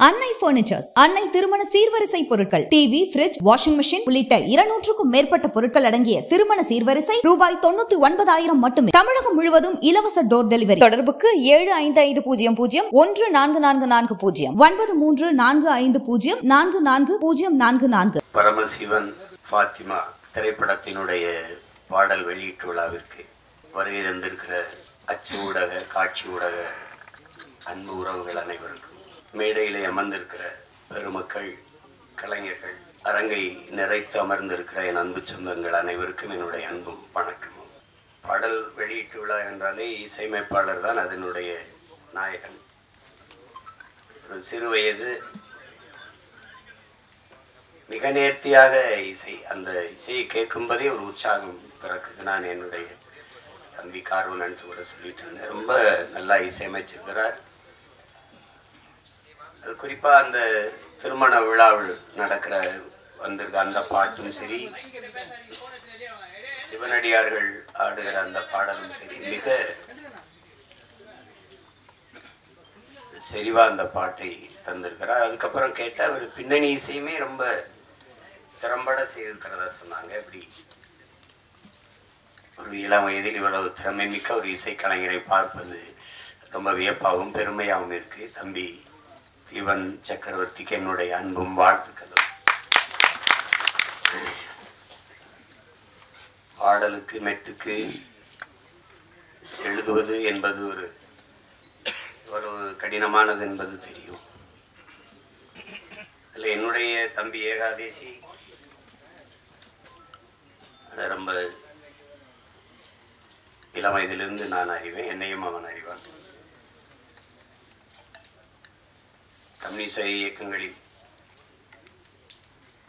அன்னை பர்னிச்சர்ஸ், அன்னை திருமண சீர்வரிசை பொருட்கள், டிவி, ஃபிரிட்ஜ், வாஷிங் மெஷின் உள்ளிட்ட 200க்கும் மேற்பட்ட பொருட்கள் அடங்கிய திருமண சீர்வரிசை ரூபாய் 99,000 மட்டுமே. தமிழகம் முழுவதும் இலவச டோர் டெலிவரி. தொடர்புக்கு 7550144440 9345044044. பரமசிவன் ஃபாத்திமா திரைப்படத்தினுடைய பாடல் வெளியீட்டு விழாவிற்கு வருகை தந்திருக்கிற அச்சு ஊடக, காட்சி ஊடக அன்பு உறவுகள் அனைவருக்கும், மேடையிலே அமர்ந்திருக்கிற பெருமக்கள், கலைஞர்கள், அரங்கை நிறைத்து அமர்ந்திருக்கிற என் அன்பு சொந்தங்கள் அனைவருக்கும் என்னுடைய அன்பும் வணக்கமும். பாடல் வெளியீட்டு விழா என்றாலே இசையமைப்பாளர் தான் அதனுடைய நாயகன். ஒரு சிறு வயது மிக நேர்த்தியாக அந்த இசையை கேட்கும்போதே ஒரு உற்சாகம் பிறக்குது. நான் என்னுடைய தம்பி கார்வன் கூட சொல்லிட்டு இருந்தேன். ரொம்ப நல்லா இசையமைச்சிருக்கிறார். அது குறிப்பாக அந்த திருமண விழாவில் வந்திருக்க அந்த பாட்டும் சரி, சிவனடியார்கள் ஆடுகிற அந்த பாடலும் சரி, மிக செறிவா அந்த பாட்டை தந்திருக்கிறார். அதுக்கப்புறம் கேட்டால் அவர் பின்னணி இசையுமே ரொம்ப திறம்பட செய்திருக்கிறதா சொன்னாங்க. இப்படி ஒரு இளம் வயதில் இவ்வளவு திறமை மிக்க ஒரு இசைக்கலைஞரை பார்ப்பது ரொம்ப வியப்பாகவும் பெருமையாகவும் இருக்கு. தம்பி தீவன் சக்கரவர்த்திக்கு என்னுடைய அன்பும் வாழ்த்துக்களும். பாடலுக்கு மெட்டுக்கு எழுதுவது என்பது எவ்வளவு கடினமானது என்பது தெரியும். அதில் என்னுடைய தம்பி ஏகாதேசி அதை ரொம்ப இளம் வயதிலிருந்து நான் அறிவேன், என்னையும் அவன் அறிவான். கம்யூனிச இயக்கங்களில்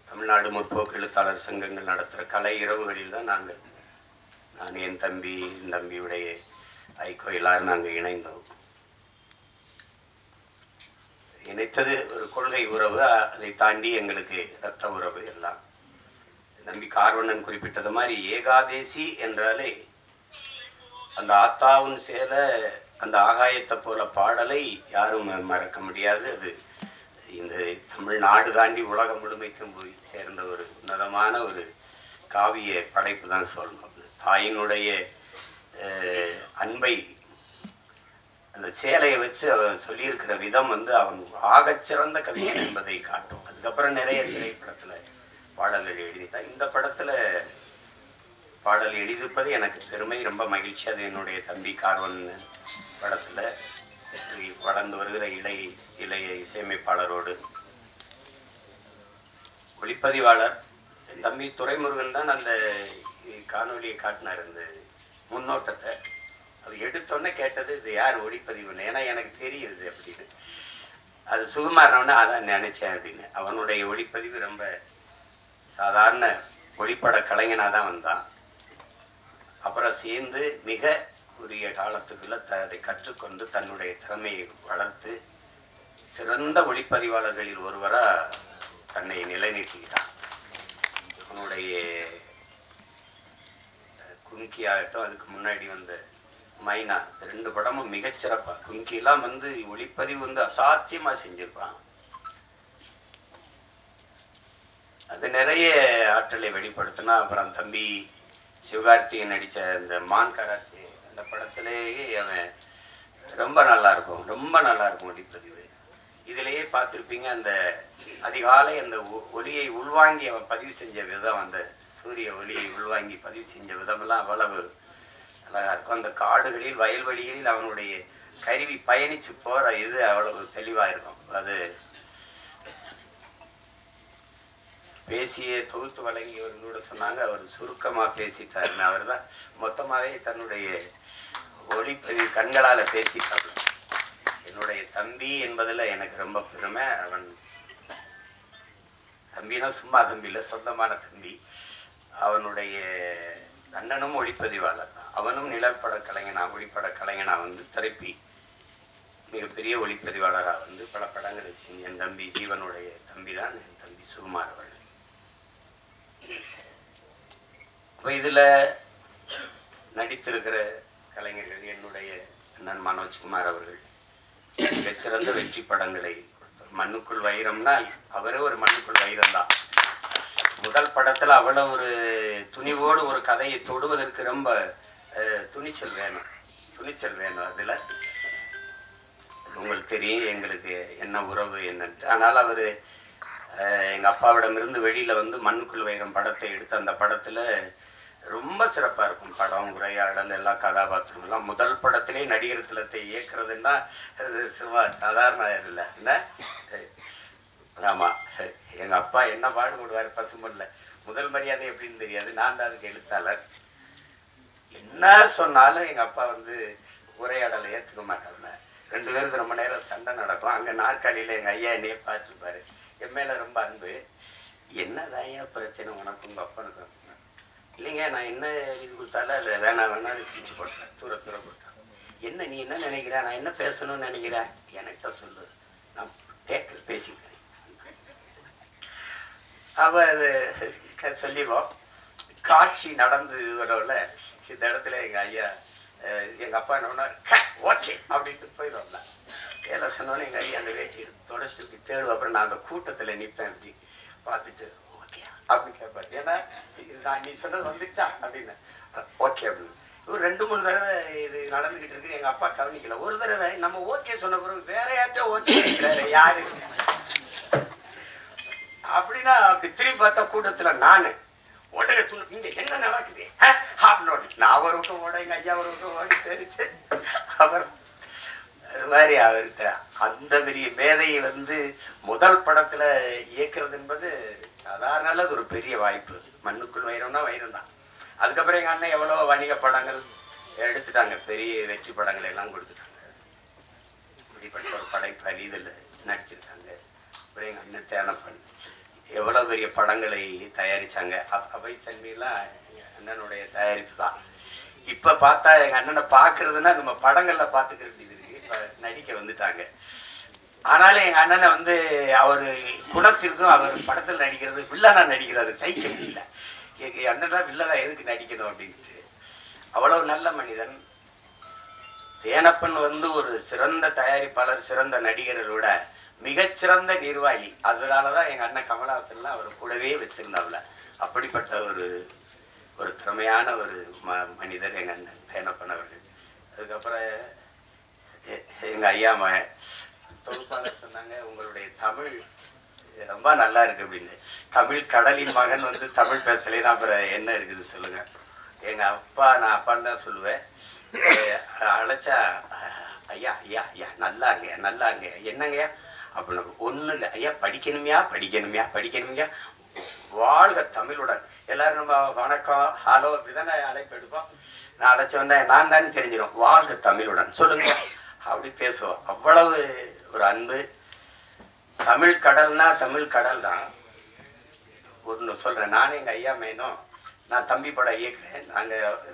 தமிழ்நாடு முற்போக்கு எழுத்தாளர் சங்கங்கள் நடத்துகிற கலை இரவுகளில் தான் நான் என் தம்பியுடைய ஐக்கோ எல்லாரும் நாங்கள் இணைந்தோம். இணைத்தது ஒரு கொள்கை உறவு, அதை தாண்டி எங்களுக்கு இரத்த உறவு எல்லாம். நம்பி கார்வண்ணன் குறிப்பிட்டது மாதிரி ஏகாதேசி என்றாலே அந்த ஆத்தாவும் சேல அந்த ஆகாயத்தை போல பாடலை யாரும் மறக்க முடியாது. அது இந்த தமிழ்நாடு தாண்டி உலகம் முழுமைக்கும் போய் சேர்ந்த ஒரு உன்னதமான ஒரு காவிய படைப்பு தான் சொல்லணும். தாயினுடைய அன்பை அந்த சேலையை வச்சு அவன் சொல்லியிருக்கிற விதம் அவன் ஆகச்சிறந்த கவிஞன் என்பதை காட்டும். அதுக்கப்புறம் நிறைய திரைப்படத்தில் பாடல்கள் எழுதித்தான். இந்த படத்தில் பாடல் எழுதியிருப்பது எனக்கு பெருமை, ரொம்ப மகிழ்ச்சி. அது என்னுடைய தம்பி கார்வன் படத்தில் வளர்ந்து வருகிற இளைய இசையமைப்பாளரோடு ஒளிப்பதிவாளர் என் தம்பி துரைமுருகன் தான் அந்த காணொலியை காட்டினார். இந்த முன்னோட்டத்தை அது எடுத்தோன்னே கேட்டது இது யார் ஒளிப்பதிவுன்னு. ஏன்னா எனக்கு தெரியுது அப்படின்னு. அது சுகுமாரனோன்னு அதான் நினைச்சேன் அப்படின்னு. அவனுடைய ஒளிப்பதிவு ரொம்ப சாதாரண ஒளிப்பட கலைஞனாக தான் வந்தான். அப்புறம் சேர்ந்து மிக உரிய காலத்துக்குள்ள அதை கற்றுக்கொண்டு தன்னுடைய திறமையை வளர்த்து சிறந்த ஒளிப்பதிவாளர்களில் ஒருவராக தன்னை நிலைநிறுத்திக்கிட்டான். அவனுடைய கும்கி ஆகட்டும், அதுக்கு முன்னாடி வந்த மைனா, 2 படமும் மிகச்சிறப்பாக. கும்கிலாம் ஒளிப்பதிவு அசாத்தியமாக செஞ்சிருப்பான். அது நிறைய ஆற்றலை வெளிப்படுத்தினா. அப்புறம் தம்பி சிவகார்த்திகேயன் நடித்த இந்த மான் கராத்தே அந்த படத்திலேயே அவன் ரொம்ப நல்லா இருக்கும் ஒளிப்பதிவு. இதிலேயே பார்த்துருப்பீங்க, அந்த அதிகாலை அந்த ஒளியை உள்வாங்கி அவன் பதிவு செஞ்ச விதம், அந்த சூரிய ஒளியை உள்வாங்கி பதிவு செஞ்ச விதமெல்லாம் அவ்வளவு அழகாக இருக்கும். அந்த காடுகளில் வயல்வெளிகளில் அவனுடைய கருவி பயணித்து போகிற இது அவ்வளவு தெளிவாக இருக்கும். அது பேசிய தொகுத்து வழங்கியவர்களோட சொன்னாங்க, அவர் சுருக்கமாக பேசிட்டாருன்னு. அவர் தான் மொத்தமாகவே தன்னுடைய ஒளிப்பதிவு கண்களால் பேசிட்டார். என்னுடைய தம்பி என்பதில் எனக்கு ரொம்ப பெருமை. அவன் தம்பினா சும்மா தம்பி இல்லை, சொந்தமான தம்பி. அவனுடைய அண்ணனும் ஒளிப்பதிவாளர் தான். அவனும் நிழற்பட கலைஞனாக, ஒளிப்பட கலைஞனாக திரைப்பி மிகப்பெரிய ஒளிப்பதிவாளராக பல படங்கள் வச்சு என் தம்பி ஜீவனுடைய தம்பி தான் என் தம்பி சுகுமார் அவர்கள். இப்போ இதில் நடித்திருக்கிற கலைஞர்கள் என்னுடைய அண்ணன் மனோஜ்குமார் அவர்கள் மிகச்சிறந்த வெற்றி படங்களை கொடுத்தவர். மண்ணுக்குள் வைரம்னா அவரே ஒரு மண்ணுக்குள் வைரம் தான். முதல் படத்துல அவ்வளவு ஒரு துணிவோடு ஒரு கதையை தொடுவதற்கு ரொம்ப துணிச்சல் வேணும். அதுல உங்களுக்கு தெரியும் எங்களுக்கு என்ன உறவு என்னன்ட்டு. ஆனால் அவரு எங்க அப்பாவிடமிருந்து வெளியில வந்து மண்ணுக்குள் வைரம் படத்தை எடுத்து அந்த படத்துல ரொம்ப சிறப்பா இருக்கும். படம், உரையாடல், எல்லா கதாபாத்திரம் எல்லாம். முதல் படத்திலே நடிகர் திலத்தை இயக்குறதுன்னா சும்மா சாதாரண இல்லை என்ன. ஆமா, எங்க அப்பா என்ன பாடுபடுவார் பசுமல்ல. முதல் மரியாதை எப்படின்னு தெரியாது, நான் தான் அதுக்கு எழுத்தாளர். என்ன சொன்னாலும் எங்க அப்பா வந்து உரையாடலை ஏற்றுக்க மாட்டார்ல. 2 பேருக்கு ரொம்ப நேரம் சண்டை நடக்கும். அங்க நாற்காலியில எங்க ஐயா என்னையே பார்த்துருப்பாரு. என் மேல ரொம்ப அன்பு. என்னதான் ஐயா பிரச்சனை உனக்கு உங்க அப்பனுக்கு? இல்லைங்க, நான் என்ன எழுதி கொடுத்தாலும் அதை வேணாம்னு பிரிச்சு போட்டேன், தூர போட்டேன். என்ன நீ என்ன நினைக்கிற, நான் என்ன பேசணும்னு நினைக்கிறேன், எனக்கு சொல்லு, நான் பேசிக்கிறேன். அவ அது சொல்லிடுவோம். காட்சி நடந்து வரவுல இந்த இடத்துல எங்க ஐயா எங்க அப்பா என்ன ஓகே அப்படின்ட்டு போயிடுவோம்ல. வேலை சொன்னோன்னு எங்க ஐயா அந்த வேட்டி எடுத்து தொடச்சிட்டு இப்படி தேடுவோம். அப்புறம் நான் அந்த கூட்டத்துல நிற்பேன், இப்படி பார்த்துட்டு ஓகே அப்படின்னு கேட்பாரு. ஏன்னா நான் நீ சொன்னது வந்துச்சா அப்படின்னு. ஓகே அப்படின்னு. ஒரு 2-3 தடவை இது நடந்துகிட்டு இருக்கு. எங்க அப்பா கவனிக்கல. ஒரு தடவை நம்ம ஓகே சொன்ன பிறகு வேற யார்கிட்ட ஓகே வேற யாரு அப்படின்னா அப்படி திரும்பி பார்த்தா கூட்டத்துல நானு உடனே இங்க என்ன நடக்குது அப்படின்னு நான் ஒரு விட்டம் ஓட, எங்க ஐயா ஒரு விட்டம் ஓடி தெரிஞ்சு அவர் அது மாதிரி அவர்கிட்ட அந்த பெரிய மேதையை வந்து முதல் படத்துல இயக்குறது என்பது சாதாரண அது ஒரு பெரிய வாய்ப்பு. மண்ணுக்குள் வைரம்னா வைரம் தான். அதுக்கப்புறம் எங்க அண்ணன் எவ்வளவு வணிக படங்கள் எடுத்துட்டாங்க, பெரிய வெற்றி படங்கள் எல்லாம் கொடுத்துட்டாங்க. இப்படிப்பட்ட ஒரு படைப்பாளி இதில் நடிச்சிருக்காங்க. அப்புறம் எங்க அண்ணன் தேனப்பன் எவ்வளவு பெரிய படங்களை தயாரிச்சாங்க. அவை தன்மையெல்லாம் எங்க அண்ணனுடைய தயாரிப்பு தான். இப்ப பார்த்தா எங்க அண்ணனை பாக்குறதுன்னா நம்ம படங்கள்ல பாத்துக்க வேண்டியது இருக்கு. இப்ப நடிக்க வந்துட்டாங்க. ஆனாலும் எங்க அண்ணனை வந்து அவரு குணத்திற்கும் அவர் படத்தில் நடிக்கிறது வில்லனா நடிக்கிறாரு சகிக்க முடியல. எங்க அண்ணனா வில்லனா எதுக்கு நடிக்கணும் அப்படின்ட்டு. அவ்வளவு நல்ல மனிதன். தேனப்பன் வந்து ஒரு சிறந்த தயாரிப்பாளர், சிறந்த நடிகரோட மிகச்சிறந்த நிர்வாகி. அதனாலதான் எங்க அண்ணன் கமலஹாசன்லாம் அவர் கூடவே வச்சிருந்தாப்புல. அப்படிப்பட்ட ஒரு திறமையான ஒரு மனிதர் எங்க அண்ணன் தேனப்பன் அவர்கள். அதுக்கப்புறம் எங்க ஐயா மகன் தொகுப்பாளர் சொன்னாங்க, உங்களுடைய தமிழ் ரொம்ப நல்லா இருக்கு அப்படின்னு. தமிழ் கடலின் மகன் வந்து தமிழ் பேசலைன்னா அப்புறம் என்ன இருக்குது சொல்லுங்க. எங்க அப்பா, நான் அப்பான்னு தான் சொல்லுவேன். அழைச்சா ஐயா ஐயா ஐயா நல்லாங்க நல்லாங்க என்னங்கய்யா அப்படின்னு. ஒன்றும் இல்லை ஐயா, படிக்கணுமையா வாழ்க தமிழுடன். எல்லாரும் நம்ம வணக்கம் ஹலோ அப்படிதான் அழைப்பு எடுப்போம். நான் அழைச்சோன்னே நான் தானே தெரிஞ்சிடும், வாழ்க தமிழுடன் சொல்லுங்க அப்படி பேசுவோம். அவ்வளவு ஒரு அன்பு. தமிழ் கடல்னா தமிழ் கடல் தான். ஒன்று சொல்றேன், நானும் எங்க ஐயா மேனும் நான் தம்பி படம் இயக்குறேன்.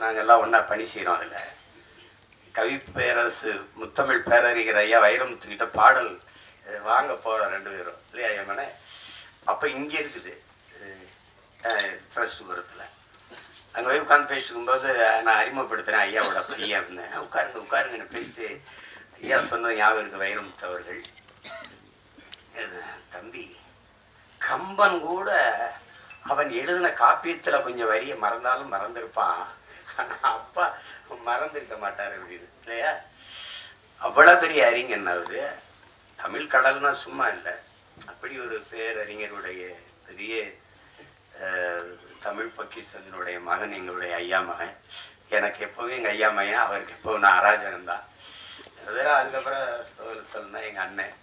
நாங்கள் எல்லாம் ஒன்றா பணி செய்கிறோம். அதில் கவி பேரரசு முத்தமிழ் பேரறிஞர் ஐயா வைரமுத்துக்கிட்ட பாடல் வாங்க போகிறோம் 2 பேரும் இல்லையா ஐயம்மனே. அப்போ இங்கே இருக்குது ட்ரஸ்ட்புரத்தில். அங்கே போய் உட்காந்து பேசிக்கும்போது நான் அறிமுகப்படுத்துகிறேன் ஐயாவோட பையன் அப்படின்னு. உட்காருங்கன்னு பேசிட்டு ஐயா சொன்னது ஞாபகம் இருக்கு. வைரமுத்து அவர்கள், தம்பி கம்பன் கூட அவன் எழுதின காப்பியத்துல கொஞ்சம் வரிய மறந்தாலும் மறந்திருப்பான், ஆனா அப்பா மறந்திருக்க மாட்டாரு அப்படின்னு இல்லையா. அவ்வளவு பெரிய அறிஞன் அவரு. தமிழ் கடல்னா சும்மா இல்லை. அப்படி ஒரு பேரறிஞருடைய பெரிய தமிழ் பாகிஸ்தானுடைய மகன் எங்களுடைய ஐயா மகன். எனக்கு எப்பவும் எங்க ஐயா மகன், அவருக்கு எப்பவும் நான் அராஜகம்தான். அதுக்கப்புறம் சொல்லணும்னா எங்க அண்ணன்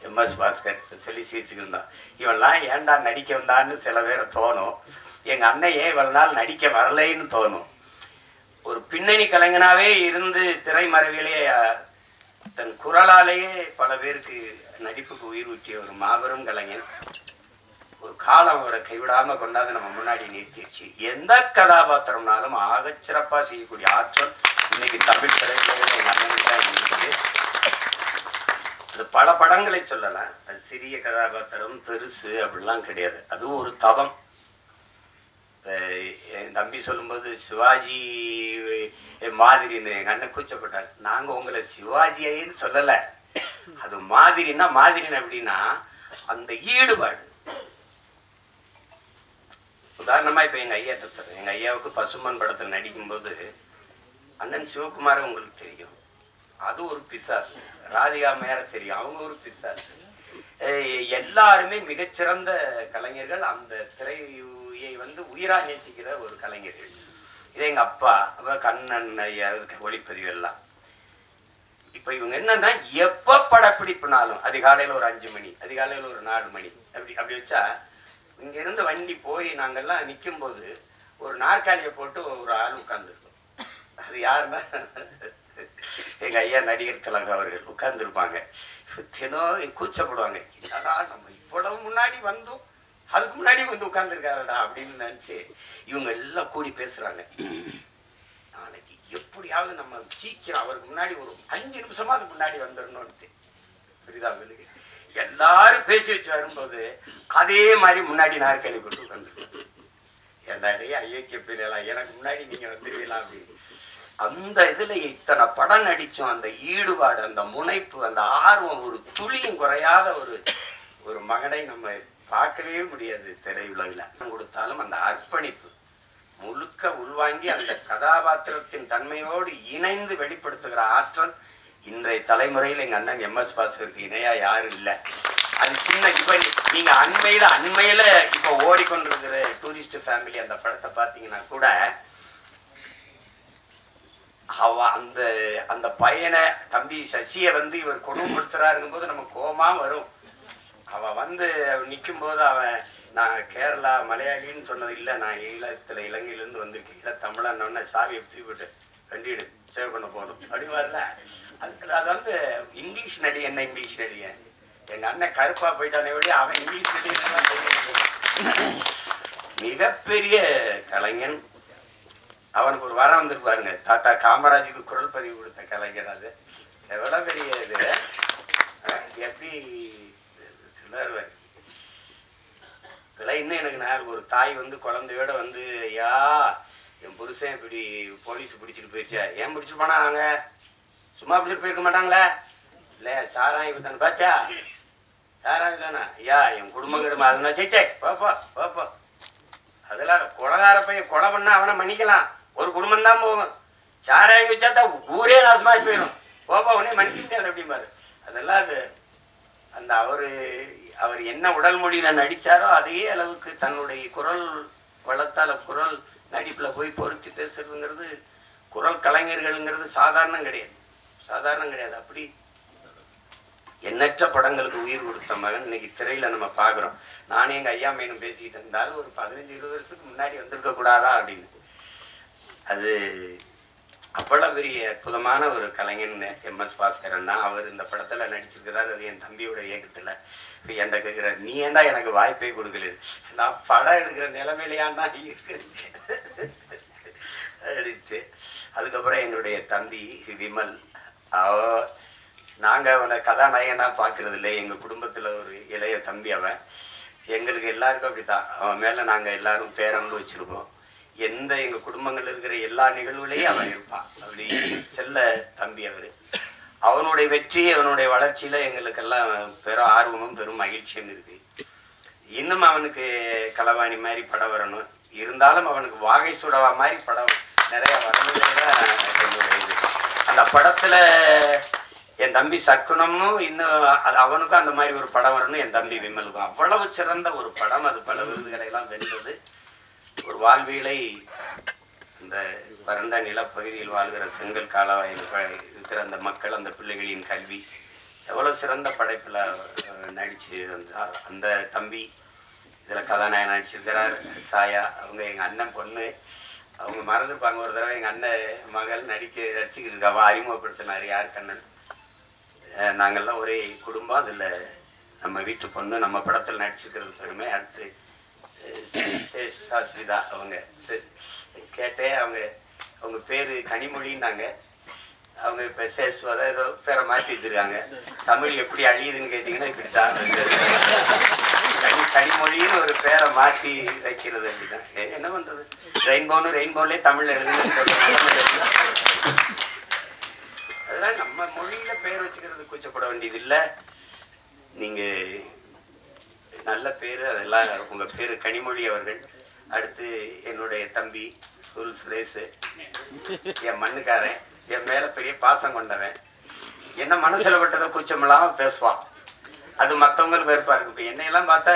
எம்எஸ் பாஸ்கர் சொல்லி சிரிச்சுக்கிருந்தான். இவெல்லாம் ஏன்டா நடிக்க வந்தான்னு சில பேரை தோணும். எங்க அண்ணன் ஏன் இவ்வளவு நாள் நடிக்க வரலைன்னு தோணும். ஒரு பின்னணி கலைஞனாவே இருந்து திரைமறைவிலே தன் குரலாலேயே பல பேருக்கு நடிப்புக்கு உயிர் ஊற்றிய ஒரு மாபெரும் கலைஞன். ஒரு காலம் அவரை கைவிடாம கொண்டாந்து நம்ம முன்னாடி நிறுத்திடுச்சு. எந்த கதாபாத்திரம்னாலும் ஆகச்சிறப்பா செய்யக்கூடிய ஆற்றல் இன்னைக்கு தமிழ் திரையுலகில் எங்க அண்ணனுக்கு தான் இருக்கு. அது பல படங்களை சொல்லலாம். அது சிறிய கதாபாத்திரம் பெருசு அப்படிலாம் கிடையாது. அதுவும் ஒரு தவம். என் தம்பி சொல்லும்போது சிவாஜி மாதிரின்னு எங்க அண்ணன் கூச்சப்பட்டார். நாங்க உங்களை சிவாஜின்னு சொல்லலை, அது மாதிரின்னா அப்படின்னா அந்த ஈடுபாடு. உதாரணமா இப்ப எங்க ஐயாட்ட சொல்றேன். எங்க ஐயாவுக்கு பசுமன் படத்தில் நடிக்கும்போது அண்ணன் சிவகுமார் உங்களுக்கு தெரியும், அது ஒரு பிசாசு. ராதிகா மேர தெரியும், அவங்க ஒரு பிசாசு. எல்லாருமே மிகச்சிறந்த கலைஞர்கள், அந்த திரையை வந்து உயிரா நேசிக்கிற ஒரு கலைஞர்கள். இதே எங்க அப்பா கண்ணன் ஐயா ஒளிப்பதிவு எல்லாம். இப்ப இவங்க என்னன்னா எப்ப படப்பிடிப்புனாலும் அதிகாலையில ஒரு 5 மணி, அதிகாலையில ஒரு 4 மணி அப்படி வச்சா இங்க இருந்து வண்டி போய் நாங்கெல்லாம் நிற்கும் போது ஒரு நாற்காலியை போட்டு ஒரு ஆள் உட்கார்ந்துருக்கோம். அது யாருன்னா எங்க ஐயா நடிகர் திலகம் அவர்கள் உட்கார்ந்துருப்பாங்க. தினம் கூச்சப்படுவாங்க, என்னடா நம்ம இவ்வளவு முன்னாடி வந்தோம், அதுக்கு முன்னாடி வந்து உட்கார்ந்துருக்காருடா அப்படின்னு நினைச்சு இவங்க எல்லாம் கூடி பேசுறாங்க. நாளைக்கு எப்படியாவது நம்ம சீக்கிரம் அவருக்கு முன்னாடி ஒரு 5 நிமிஷமா அதுக்கு முன்னாடி வந்துடணும்னு. புரியுதா உங்களுக்கு? எல்லாரும் பேசி வச்சு வரும்போது அதே மாதிரி முன்னாடி நாற்காலி போட்டு உட்காந்துருக்கோம். என்னடைய ஐயோக்கிய பிள்ளைலாம் எனக்கு முன்னாடி நீங்க வந்துருவீங்களா அப்படின்னு. அந்த இதுல இத்தனை படம் நடிச்சோம். அந்த ஈடுபாடு, அந்த முனைப்பு, அந்த ஆர்வம், ஒரு துளியும் குறையாத ஒரு மகனை நம்ம பார்க்கவே முடியாது திரையுலகில். கொடுத்தாலும் அந்த அர்ப்பணிப்பு முழுக்க உள்வாங்கி அந்த கதாபாத்திரத்தின் தன்மையோடு இணைந்து வெளிப்படுத்துகிற ஆற்றல் இன்றைய தலைமுறையில் எங்க அண்ணன் எம்எஸ் பாஸ்கருக்கு இணையா யாரும் இல்லை. அது சின்ன இப்ப நீங்க அண்மையில இப்ப ஓடிக்கொண்டிருக்கிற டூரிஸ்ட் ஃபேமிலி அந்த படத்தை பார்த்தீங்கன்னா கூட அந்த அந்த பையனை தம்பி சசியை வந்து இவர் கொடுமைப்படுத்துறாருங்கும் போது நம்ம கோபமா வரும். அவன் வந்து நிற்கும் போது அவன் நான் கேரளா மலையாளின்னு சொன்னது இல்லை, நான் இலங்கையிலேருந்து வந்திருக்கேன், இல்லை தமிழன்னொன்னே சாவியை தூக்கிவிட்டு கண்டிடு சேவ் பண்ண போகணும் அப்படி வரல. அது வந்து இங்கிலீஷ் நடிகை. என்ன இங்கிலீஷ் நடிகை? எங்க அண்ணன் கருப்பா போயிட்டானே வழி அவன் இங்கிலீஷ் நடிகை. மிகப்பெரிய கலைஞன். அவனுக்கு ஒரு வரம் வந்துருப்பாருங்க, தாத்தா காமராஜுக்கு குரல் பதிவு கொடுத்த கலைஞர். அது எவ்வளவு பெரிய இது. எப்படி சிலர் இதெல்லாம் இன்னும் எனக்கு நான் ஒரு தாய் வந்து குழந்தையோட வந்து ஐயா என் புருஷன் இப்படி போலீஸ் பிடிச்சிட்டு போயிடுச்சா, ஏன் பிடிச்சிட்டு போனாங்க, சும்மா பிடிச்சிட்டு போயிருக்க மாட்டாங்களே, இல்லை சாராயம் தானே பாச்சா, சாராயம் தானே ஐயா என் குடும்பம் கிடுமா அதுனா சேச்சே பாப்பா பாப்பா. அதெல்லாம் கொலகார பையன் கொலை பண்ணா அவனை மன்னிக்கலாம், ஒரு குடும்பம் தான் போகும். சாராயம் வச்சாதான் ஊரே நாசமாகி போயிடும், போப்பா உடனே மன்னிக்க முடியாது அப்படிம்பாரு. அதெல்லாம் அது அந்த அவர் என்ன உடல் மொழியில நடிச்சாரோ அதே அளவுக்கு தன்னுடைய குரல் வளத்தால குரல் நடிப்புல போய் பொருத்தி பேசுறதுங்கிறது குரல் கலைஞர்கள்ங்கிறது சாதாரணம் கிடையாது. அப்படி எண்ணற்ற படங்களுக்கு உயிர் கொடுத்த மகன் இன்னைக்கு திரையில நம்ம பாக்குறோம். நானே எங்க ஐயா மேனும் பேசிக்கிட்டு இருந்தாலும் ஒரு 15-20 வருஷத்துக்கு முன்னாடி வந்திருக்க கூடாதா அப்படின்னு. அது அவ்வளவு பெரிய அற்புதமான ஒரு கலைஞன் எம்எஸ் பாஸ்கரன் தான். அவர் இந்த படத்துல நடிச்சிருக்கிறார். அது என் தம்பியோட இயக்கத்துல. இப்போ என்கிட்ட கேட்கிறார், நீ ஏன்டா எனக்கு வாய்ப்பே கொடுக்கல, நான் படம் எடுக்கிற நிலைமையிலையான்னா இருக்கு அடிச்சு. அதுக்கப்புறம் என்னுடைய தம்பி விமல், நாங்க அவனை கதாநாயகனா பாக்குறது இல்லை. எங்க குடும்பத்துல ஒரு இளைய தம்பி அவன். எங்களுக்கு எல்லாருக்கும் அப்படித்தான். அவன் மேல நாங்க எல்லாரும் பேரன்பு வச்சிருக்கோம். எங்க குடும்பங்கள் இருக்கிற எல்லா நிகழ்வுலையும் அவன் இருப்பான். அப்படி செல்ல தம்பி அவரு. அவனுடைய வெற்றி, அவனுடைய வளர்ச்சியில எங்களுக்கெல்லாம் பெரும் ஆர்வமும் பெரும் மகிழ்ச்சியும் இருக்கு. இன்னும் அவனுக்கு களவாணி மாதிரி படம் வரணும், இருந்தாலும் அவனுக்கு வாகை சுடவா மாதிரி படம் நிறைய வரணுங்கிறத என்னுடைய இது. அந்த படத்துல என் தம்பி சக்குனமும் இன்னும் அவனுக்கும் அந்த மாதிரி ஒரு படம் வரணும். என் தம்பி விமலுக்கும் அவ்வளவு சிறந்த ஒரு படம். அது பல விருதுகளை எல்லாம் வென்றது. ஒரு வாழ்வியலை இந்த வறண்ட நிலப்பகுதியில் வாழ்கிற செங்கல் காலவாயில் இருக்கிற அந்த மக்கள், அந்த பிள்ளைகளின் கல்வி, எவ்வளவு சிறந்த படைப்புல நடிச்சு அந்த தம்பி இதுல கதாநாயகன் நடிச்சிருக்கிறார். சாயா அவங்க எங்க அண்ணன் பொண்ணு. அவங்க மறந்துருப்பாங்க, ஒரு தடவை எங்க அண்ணன் மகள் நடிச்சுக்கிட்டு இருக்காவா அறிமுகப்படுத்தினார் யார் கண்ணன். நாங்கள்லாம் ஒரே குடும்பம். அதுல நம்ம வீட்டு பொண்ணு நம்ம படத்தில் நடிச்சிருக்கிறது பெருமை. அடுத்து சாஸ்விதா அவங்க கேட்டேன். அவங்க பேரு கனிமொழின்னாங்க. அவங்க இப்ப சேஸ்வதா ஏதோ பேரை மாற்றி வச்சிருக்காங்க. தமிழ் எப்படி அழியுதுன்னு கேட்டீங்கன்னா இப்படித்தான். கனிமொழின்னு ஒரு பேரை மாற்றி வைக்கிறது அப்படிதான். என்ன பண்றது, ரெயின்போன்னு ரெயின்போன்லேயே தமிழ் எழுதுன்னு சொல்றாங்க. அதெல்லாம் நம்ம மொழியில பேர் வச்சுக்கிறது கூச்சப்பட வேண்டியது இல்லை. நீங்க நல்ல பேர், அதெல்லாம் உங்க பேரு கனிமொழி அவர்கள். அடுத்து என்னுடைய தம்பி சுரேஷ், என் மண்ணுக்காரன், என் மேல பெரிய பாசம் கொண்டவன், என்ன மனசுல பட்டதை கூச்சமில்லாம பேசுவான். அது மற்றவங்களுக்கு வெறுப்பா இருக்கு. இப்போ என்னையெல்லாம் பார்த்தா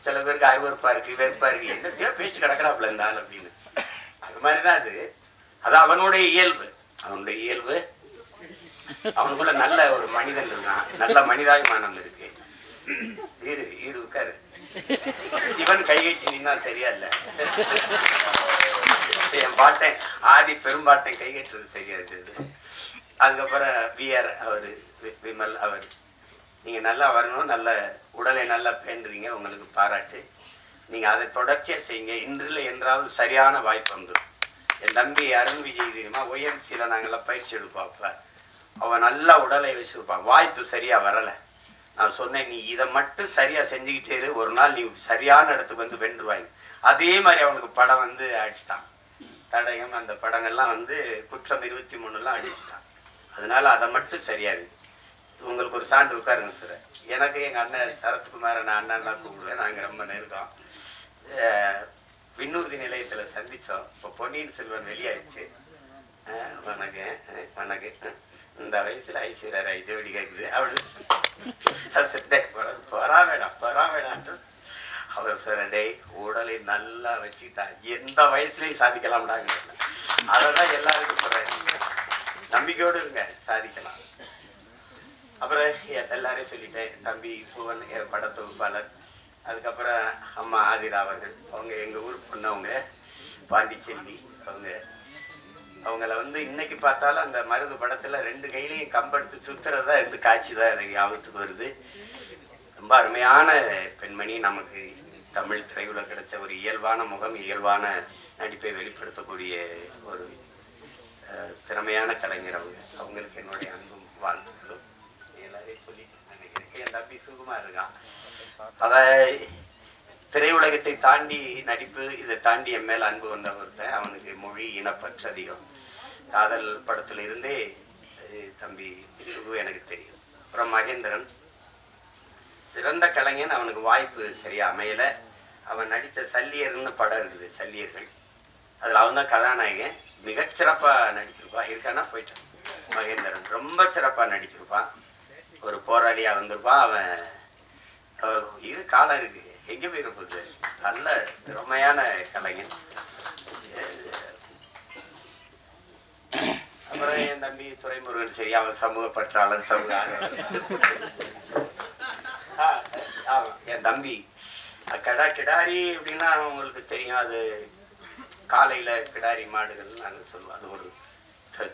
சில பேருக்கு அருவறுப்பா இருக்கு, வெறுப்பா இருக்கு, என்னத்தையோ பேச்சு கிடக்கிறாப்புல இருந்தாலும் அப்படின்னு. அது மாதிரிதான் அது அவனுடைய இயல்பு. அவனுடைய இயல்பு. அவனுக்குள்ள நல்ல ஒரு மனிதன் இருக்கான், நல்ல மனிதாபிமானம் இருக்கு. ஈரு உட்காரு. சிவன் கைகட்டி நின்னா சரியா இல்ல. என் பாட்டன் ஆதி பெரும்பாட்டன் கைகட்டுறது சரியா இருக்குது. அதுக்கப்புறம் விஆர் அவரு, விமல் அவர், நீங்க நல்லா வரணும், நல்ல உடலை நல்லா பேண்டுறீங்க, உங்களுக்கு பாராட்டு. நீங்க அதை தொடர்ச்சியா செய்யுங்க. இன்றில் என்றாவது சரியான வாய்ப்பு வந்துடும். என் தம்பி அருண் விஜய் தெரியுமா, OMCல நாங்கெல்லாம் பயிற்சி எடுப்போம். அப்ப அவன் நல்லா உடலை வச்சிருப்பான். வாய்ப்பு சரியா வரல. நான் சொன்னேன், நீ இதை மட்டும் சரியா செஞ்சுக்கிட்டே இரு, ஒரு நாள் நீ சரியான இடத்துக்கு வந்து வென்றுவாங்க. அதே மாதிரி அவனுக்கு படம் வந்து அடிச்சிட்டான். தடயம் அந்த படங்கள்லாம் வந்து குற்றம் 23 அடிச்சிட்டான். அதனால அதை மட்டும் சரியாது. உங்களுக்கு ஒரு சான்று உட்காருங்க சார். எனக்கு எங்க அண்ணன் சரத்குமாரை நான் அண்ணன் கூப்பிடுவேன். நாங்க ரொம்ப நெருக்கம். விண்ணூர்தி நிலையத்துல சந்திச்சோம். இப்போ பொன்னியின் செல்வன் வெளியாயிடுச்சு. வணக்கம் இந்த வயசுல ஐஸ்வர்யா ராய் ஜோடி கேக்குது அவளு பொறாமேடான். அவர் சார் டே உடலை நல்லா வச்சுக்கிட்டா எந்த வயசுலயும் சாதிக்கலாம்டாங்க. அதான் எல்லாருக்கும் சொல்றேன், நம்பிக்கையோடு இருங்க, சாதிக்கலாம். அப்புறம் எல்லாரையும் சொல்லிட்டேன். தம்பி புவன் படத்தொகுப்பாளர், அதுக்கப்புறம் அம்மா ஆதிரா அவர்கள், அவங்க எங்க ஊருக்கு பொண்ணவங்க, பாண்டிச்செல்வி அவங்கள வந்து இன்னைக்கு பார்த்தாலும் அந்த மருது படத்துல 2 கையிலையும் கம்பெடுத்து சுத்துறதா இருந்து காட்சி தான் எனக்கு ஞாபகத்துக்கு வருது. ரொம்ப அருமையான பெண்மணி. நமக்கு தமிழ் திரையுல கிடைச்ச ஒரு இயல்பான முகம், இயல்பான நடிப்பை வெளிப்படுத்தக்கூடிய ஒரு திறமையான கலைஞர் அவங்களுக்கு என்னுடைய அன்பும் வாழ்த்துக்களும். எல்லாரையும் சொல்லிட்டு நினைக்கிறேன். என் தம்பி சுகுமா இருக்கான். திரையுலகத்தை தாண்டி நடிப்பு, இதை தாண்டி என் மேல அன்பு வந்த ஒருத்தன். அவனுக்கு மொழி இனப்பற்று அதிகம். காதல் படத்துல இருந்தே தம்பி சுகு எனக்கு தெரியும். அப்புறம் மகேந்திரன் சிறந்த கலைஞன். அவனுக்கு வாய்ப்பு சரியா அமையல. அவன் நடித்த சல்லியர்னு படம் இருக்குது, சல்லியர்கள். அதில் அவன் தான் கதாநாயகன். மிகச்சிறப்பா நடிச்சிருப்பான். இருக்கானா போயிட்டான். மகேந்திரன் ரொம்ப சிறப்பா நடிச்சிருப்பான். ஒரு போராளியா வந்திருப்பான். அவன் காலம் இருக்கு, எங்க போயிருப்பது. நல்ல திறமையான கலைஞன். அப்புறம் என் தம்பி துரைமுருகன், சரி, அவன் சமூக பற்றாளர், சமூக என் தம்பி கிடாரி அப்படின்னா அவங்களுக்கு தெரியும். அது காலையில கிடாரி மாடுகள் நாங்கள் சொல்லுவோம். அது ஒரு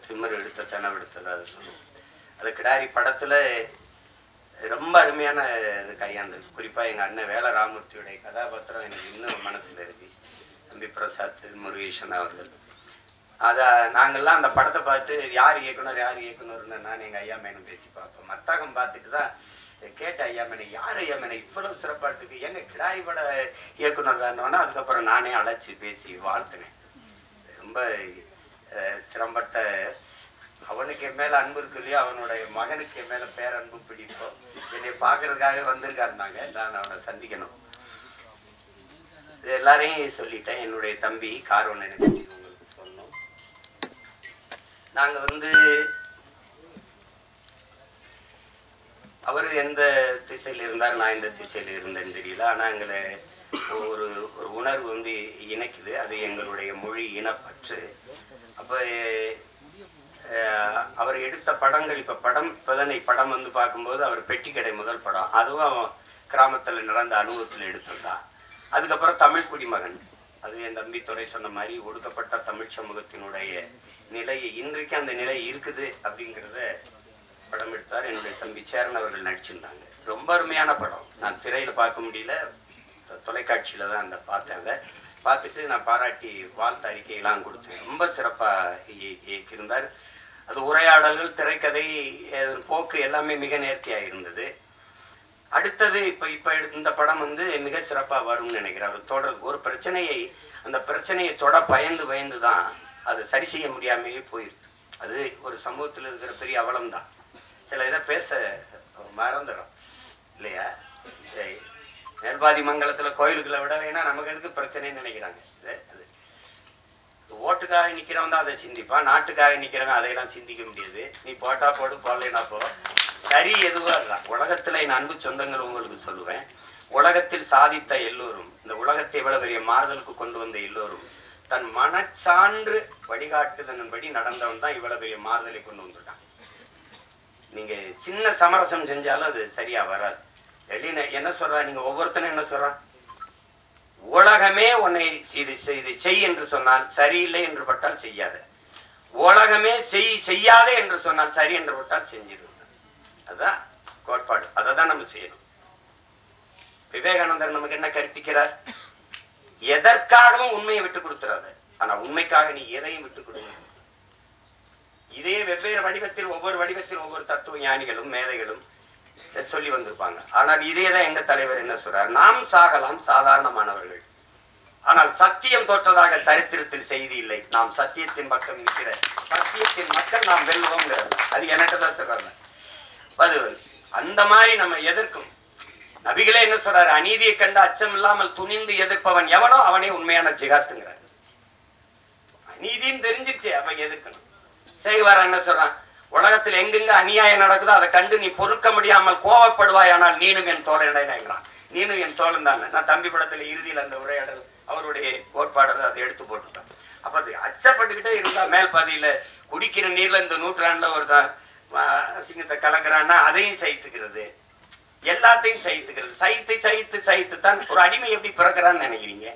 திமிர் எடுத்த தனவெடுத்தது அது சொல்லுவோம். அது கிடாரி படத்துல ரொம்ப அருமையான இது கையாண்டது. குறிப்பா எங்க அண்ணன் வேல ராமூர்த்தியுடைய கதாபாத்திரம் எனக்கு இன்னும் மனசுல இருக்கு. தம்பி பிரசாத் முருகேசன் அவர்கள். நாங்கள்லாம் அந்த படத்தை பார்த்து யார் இயக்குனர்னு நான் எங்க ஐயா மேனும் பேசி பார்ப்போம். மத்தகம் பார்த்துட்டு தான் கேட்ட ஐயா மேனை, யார் ஐயா மேனை இவ்வளவு சிறப்பா இருக்கு, எங்க கிடாரி பட இயக்குனர் தானோன்னா அதுக்கப்புறம் நானே அழைச்சி பேசி வாழ்த்துனேன். ரொம்ப திறம்பட்ட. அவனுக்கு என் மேல அன்பு இருக்கு இல்லையா, அவனுடைய மகனுக்கு என் மேல பேரன்பு பிடிப்போம். என்னை பார்க்கறதுக்காக வந்திருக்காருனாங்க. நான் அவனை சந்திக்கணும். இது எல்லாரையும் சொல்லிட்டேன். என்னுடைய தம்பி கார்வண்ணனை பற்றி உங்களுக்கு சொன்னோம். நாங்க வந்து அவர் எந்த திசையில் இருந்தார், நான் எந்த திசையில் இருந்தேன்னு தெரியல. ஆனா எங்களை ஒரு உணர்வு வந்து இணைக்குது. அது எங்களுடைய மொழி இனப்பற்று. அப்ப அவர் எடுத்த படங்கள், இப்பதான் படம் வந்து பார்க்கும்போது அவர் பெட்டிக்கடை முதல் படம், அதுவும் கிராமத்துல நடந்த அனுபவத்தில் எடுத்ததுதான். அதுக்கப்புறம் தமிழ் குடிமகன், அது என் தம்பி துறை சொன்ன மாதிரி ஒடுக்கப்பட்ட தமிழ் சமூகத்தினுடைய நிலையை, இன்றைக்கு அந்த நிலை இருக்குது அப்படிங்கிறத படம் எடுத்தார். என்னுடைய தம்பி சேரன் அவர்கள் நடிச்சிருந்தாங்க. ரொம்ப அருமையான படம். நான் திரையில பார்க்க முடியல, தொலைக்காட்சியில தான் அந்த பார்த்தேன். பார்த்துட்டு நான் பாராட்டி வாழ்த்து அறிக்கையெல்லாம் கொடுத்தேன். ரொம்ப சிறப்பா இயக்கியிருந்தார். அது உரையாடல்கள், திரைக்கதை, போக்கு எல்லாமே மிக நேர்த்தியாக இருந்தது. அடுத்தது இப்ப இந்த படம் வந்து மிக சிறப்பா வரும்னு நினைக்கிறேன். அவர் தொடர் ஒரு பிரச்சனையை, அந்த பிரச்சனையை தொட பயந்து தான் அதை சரி செய்ய முடியாமலே போயிருக்கு. அது ஒரு சமூகத்தில் இருக்கிற பெரிய அவலம் தான். சில இதை பேச மறந்துடும் இல்லையா? மேல்பாதி மங்கலத்தில் கோயிலுக்குள்ள விட வேணா நமக்கு எதுக்கு பிரச்சனைன்னு நினைக்கிறாங்க. அது ஓட்டுக்காக நிற்கிறவன் தான் அதை சிந்திப்பான், நாட்டுக்காக நிற்கிறவன் அதையெல்லாம் சிந்திக்க முடியாது. நீ போட்டா போடு, போடலைன்னா போ, சரி எதுவாக தான். உலகத்தில் என் அன்பு சொந்தங்கள் உங்களுக்கு சொல்லுவேன், உலகத்தில் சாதித்த எல்லோரும், இந்த உலகத்தை எவ்வளவு பெரிய மாறுதலுக்கு கொண்டு வந்த எல்லோரும் தன் மனச்சான்று வழிகாட்டுதன்படி நடந்தவன் தான் இவ்வளவு பெரிய மாறுதலை கொண்டு வந்துட்டான். நீங்க சின்ன சமரசம் செஞ்சாலும் அது சரியா வராது. என்ன சொல்றா, நீங்க ஒவ்வொருத்தனும் என்ன சொல்றான், உலகமே உன்னை இது செய் என்று சொன்னால் சரியில்லை என்று பட்டால் செய்யாத, உலகமே செய்யாதே என்று சொன்னால் சரி என்று பட்டால் செஞ்சிடும். அதுதான் கோட்பாடு, அதை தான் நம்ம செய்யணும். விவேகானந்தர் நமக்கு என்ன கற்பிக்கிறார்? எதற்காகவும் உண்மையை விட்டு கொடுத்துறாத, ஆனா உண்மைக்காக நீ எதையும் விட்டு கொடுங்க. இதே வெவ்வேறு வடிவத்தில் ஒவ்வொரு தத்துவ ஞானிகளும் மேதைகளும் சொல்லி வந்திருப்பாங்க. ஆனால் இதே தான் எங்க தலைவர் என்ன சொல்றார், நாம் சாகலாம், சாதாரணமானவர்கள், ஆனால் சத்தியம் தோற்றதாக சரித்திரத்தில் செய்தி இல்லை. நாம் சத்தியத்தின் பக்கம் நிற்கிற சத்தியத்தின் மக்கள் நாம் வெல்வோங்கிறது. அது என்னட்டதான் சொல்றாங்க. அது அந்த மாதிரி நம்ம எதிர்க்கும். நபிகளே என்ன சொல்றாரு, அநீதியை கண்டு அச்சம் இல்லாமல் துணிந்து எதிர்ப்பவன் எவனோ அவனே உண்மையான ஜிகாத்துங்கிறார். அநீதின்னு தெரிஞ்சிருச்சு, அவன் எதிர்க்கணும். செய்வார் என்ன சொல்றான், உலகத்தில் எங்கெங்க அநியாயம் நடக்குதோ அதை கண்டு நீ பொறுக்க முடியாமல் கோவப்படுவாய், ஆனால் நீனும் என் தோழன்கிறான். நீனும் என் தோழன் தான். நான் தம்பி படத்துல இறுதியில் அந்த உரையாடல் அவருடைய கோட்பாடை அதை எடுத்து போட்டுட்டான். அப்ப அது அச்சப்பட்டுக்கிட்டே இருந்தா மேல் பாதியில குடிக்கிற நீர்ல இந்த நூற்றாண்டுல ஒருத்தன் சிங்கத்தை கலக்குறான்னா அதையும் சகித்துக்கிறது, எல்லாத்தையும் சகித்துக்கிறது. சகித்து தான் ஒரு அடிமை எப்படி பிறக்கிறான்னு நினைக்கிறீங்க?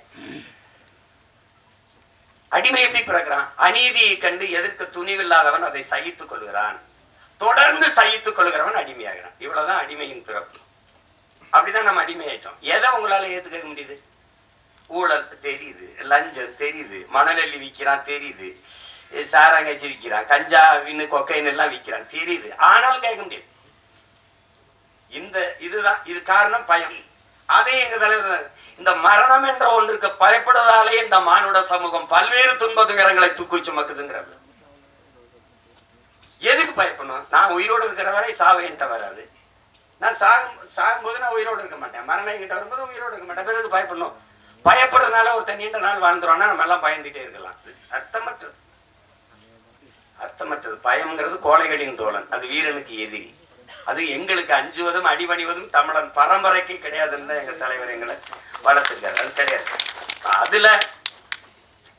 அடிமை எப்படி பிறக்கிறான்? அநீதியை கண்டு எதிர்க்க துணிவில்லாதவன் அதை சகித்துக் கொள்கிறான், தொடர்ந்து சகித்துக் கொள்கிறவன் அடிமையாகிறான். இவ்வளவுதான் அடிமையின் பிறப்பு. அப்படிதான் நம்ம அடிமையாயிட்டோம். எதை உங்களால ஏத்துக்க முடியுது? ஊழல் தெரியுது, லஞ்சம் தெரியுது, மணலள்ளி விற்கிறான் தெரியுது, சாராங்காய்ச்சி விற்கிறான், கஞ்சா கொக்கைன் எல்லாம் விற்கிறான் தெரியுது, ஆனால் கேட்க முடியாது. இதுதான் இது காரணம், பயம். அதே எங்க தலைவர் இந்த மரணம் என்ற ஒன்றுக்கு பயப்படுவதாலே இந்த மானுட சமூகம் பல்வேறு துன்ப துயரங்களை தூக்கி சுமக்குதுங்கிறது. எதுக்கு பயப்படணும்? நான் உயிரோடு இருக்கிற வரை சாவு என்கிட்ட வராது. நான் சாகும்போது நான் உயிரோடு இருக்க மாட்டேன், மரணம் என்கிட்ட வரும்போது உயிரோடு இருக்க மாட்டேன். எதுக்கு பயப்படணும்? பயப்படுறதுனால ஒருத்தர் நீண்ட நாள் வாழ்ந்துருவானா நம்ம எல்லாம் பயந்துட்டே இருக்கலாம். அர்த்தமற்றது. பயம்ங்கிறது கோழைகளின் தோழன், அது வீரனுக்கு எதிரி. அது எங்களுக்கு அஞ்சுவதும் அடிபணிவதும் தமிழன் பரம்பரைக்கு கிடையாதுன்னு எங்க தலைவர் எங்களை வளர்த்துருக்காரு. அது கிடையாது. அதுல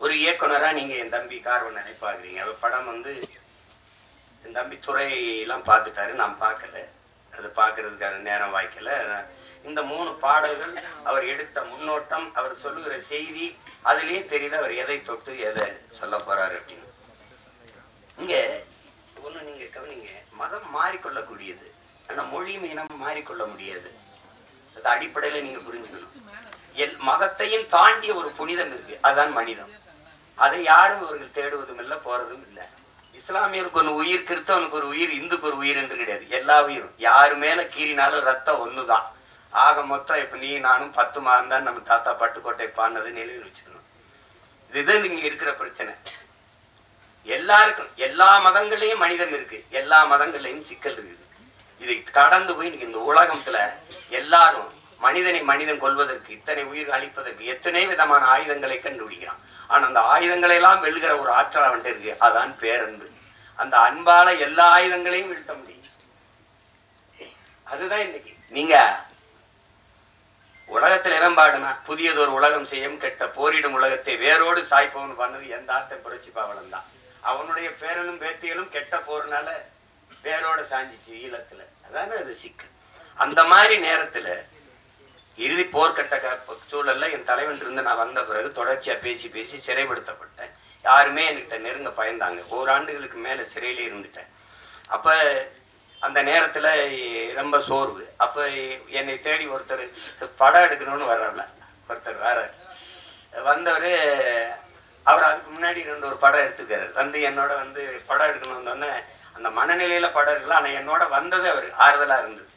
ஒரு இயக்குனரா நீங்க என் தம்பி கார்வன் நினைப்பாக்குறீங்க. அவர் படம் என் தம்பி துறையெல்லாம் பார்த்துட்டாரு, நான் பார்க்கல. அது பார்க்கறதுக்கான நேரம் வாய்க்கல. இந்த 3 பாடல்கள் அவர் எடுத்த முன்னோட்டம், அவர் சொல்லுகிற செய்தி, அதுலயே தெரியுது அவர் எதை தொட்டு எதை சொல்ல போறாரு அப்படின்னு. இங்க ஒண்ணு நீங்க கவனிங்க, மதம் மாறிக்கொள்ளக்கூடியது, ஆனா மொழி இனம் மாறிக்கொள்ள முடியாது. அது அடிப்படையில நீங்க புரிஞ்சுக்கணும். மதத்தையும் தாண்டிய ஒரு புனிதம் இருக்கு, அதுதான் மனிதம். அதை யாரும் அவர்கள் தேடுவதும் இல்லை, போறதும் இல்லை. இஸ்லாமியருக்கு ஒரு உயிர், கிறிஸ்தவனுக்கு ஒரு உயிர், இந்துக்கு ஒரு உயிர் என்று கிடையாது. எல்லா உயிரும் யாரு மேல கீறினாலும் ரத்தம் ஒண்ணுதான். ஆக மொத்தம் இப்ப நீ நானும் 10 மாதம் தான் நம்ம தாத்தா பட்டுக்கோட்டை பாடினது நினைவில் வச்சுக்கணும். இதுதான் இங்க இருக்கிற பிரச்சனை. எல்லாருக்கும் எல்லா மதங்களையும் மனிதம் இருக்கு, எல்லா மதங்களையும் சிக்கல் இருக்குது. இதை கடந்து போய் இன்னைக்கு இந்த உலகத்துல எல்லாரும் மனிதன் கொள்வதற்கு, இத்தனை உயிர் அழிப்பதற்கு எத்தனை விதமான ஆயுதங்களை கண்டுபிடிக்கிறான். ஆனா அந்த ஆயுதங்களை எல்லாம் வெல்கிற ஒரு ஆற்றல் அவன்கிட்ட இருக்கு, அதான் பேரன்பு. அந்த அன்பால எல்லா ஆயுதங்களையும் வீழ்த்த முடியும். அதுதான் இன்னைக்கு நீங்க உலகத்துல எவன்பாடுனா புதியதொரு உலகம் செய்யும் கெட்ட போரிடும் உலகத்தை வேரோடு சாய்ப்பவன் பண்ணது எந்த ஆத்த புரட்சி பாவலன் தான். அவனுடைய பேரனும் பேத்திகளும் கெட்ட போறனால வேரோட சாஞ்சிச்சு ஈழத்துல. அதான அது சிக்கல். அந்த மாதிரி நேரத்துல இறுதி போர்க்கட்ட சூழல்ல என் தலைவன் இருந்து நான் வந்த பிறகு தொடர்ச்சியா பேசி சிறைப்படுத்தப்பட்டேன். யாருமே என்கிட்ட நெருங்க பயந்தாங்க. 1 ஆண்டுகளுக்கு மேல சிறையிலே இருந்துட்டேன். அப்ப அந்த நேரத்துல ரொம்ப சோர்வு. அப்ப என்னை தேடி ஒருத்தர் படம் எடுக்கணும்னு வர்றல, ஒருத்தர் வேற வந்தவர். அவர் அதுக்கு முன்னாடி 2 படம் எடுத்துக்காரு. என்னோட படம் எடுக்கணும்னு அந்த மனநிலையில படம் இருக்கலாம். ஆனா என்னோட வந்தது அவர் ஆறுதலா இருந்தது.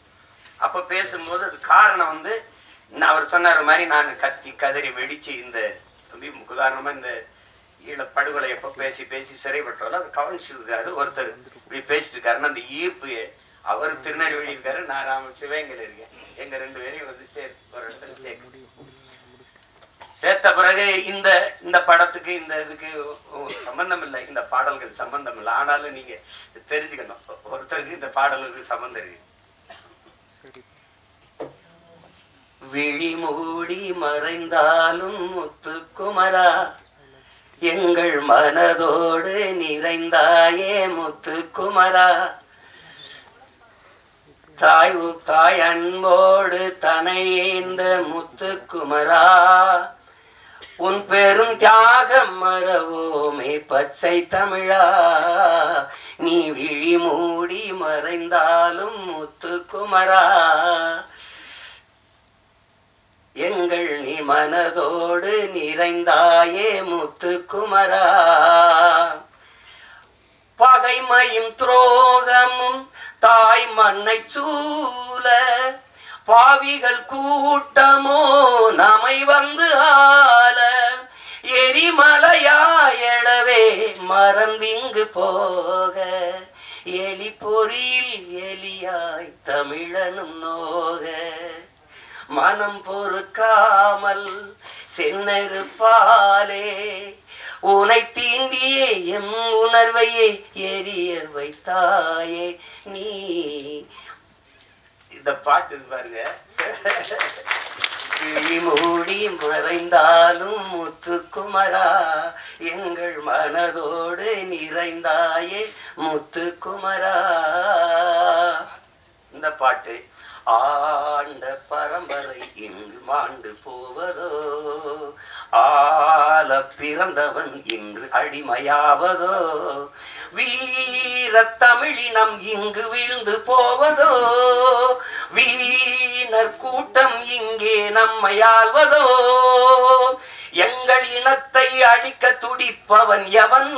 அப்ப பேசும்போது அது காரணம் அவர் சொன்னார் மாதிரி நான் கத்தி கதறி வெடிச்சு, இந்த உதாரணமா இந்த ஈழ படுகொலை எப்போ பேசி பேசி சிறைப்பட்டோம் அது கவனிச்சிருக்காரு ஒருத்தர் இப்படி பேசிட்டு இருக்காருன்னு அந்த ஈர்ப்பு அவர் திருநெல்வேலி இருக்காரு, நான் சிவகங்கையில் இருக்கேன். எங்க 2 பேரையும் வந்து ஒரு இடத்துல சேர்த்த பிறகு இந்த படத்துக்கு இந்த இதுக்கு சம்பந்தம் இல்லை, இந்த பாடல்கள் சம்பந்தம் இல்லை. ஆனாலும் நீங்க தெரிஞ்சுக்கணும், ஒருத்தருக்கு இந்த பாடல்களுக்கு சம்பந்தம் இருக்கு. விழி மூடி மறைந்தாலும் முத்துக்குமரா எங்கள் மனதோடு நிறைந்தாயே முத்துக்குமரா, தாய் அன்போடு தனையேந்த முத்துக்குமரா, உன் பெரும் தியாகம் மறவோமே பச்சை தமிழா, நீ விழி மூடி மறைந்தாலும் முத்துக்குமரா, எங்கள் நீ மனதோடு நிறைந்தாயே முத்துக்குமரா, பகைமையும் துரோகமும் தாய் மண்ணை சூழ பாவிகள் கூட்டமோ நம்மை வந்து ஆள, எரிமலையாயளவே மறந்திங்கு போக, எலி பொறியில் எலியாய் தமிழனும் நோக, மனம் பொறுக்காமல் சென்னறுப்பாலே உனை தீண்டியே எம் உணர்வையே எரிய வைத்தாயே நீ. இந்த பாட்டு பாருங்க, விழி மூடி மறைந்தாலும் முத்துக்குமரா எங்கள் மனதோடு நிறைந்தாயே முத்துக்குமரா. இந்த பாட்டு ஆண்ட பரம்பரை இன்று மாண்டு போவதோ, ஆள பிறந்தவன் இன்று அடிமையாவதோ, வீர தமிழினம் இங்கு வீழ்ந்து போவதோ, வீணர் கூட்டம் இங்கே நம்மை ஆள்வதோ, எங்கள் இனத்தை அழிக்க துடிப்பவன் எவன்,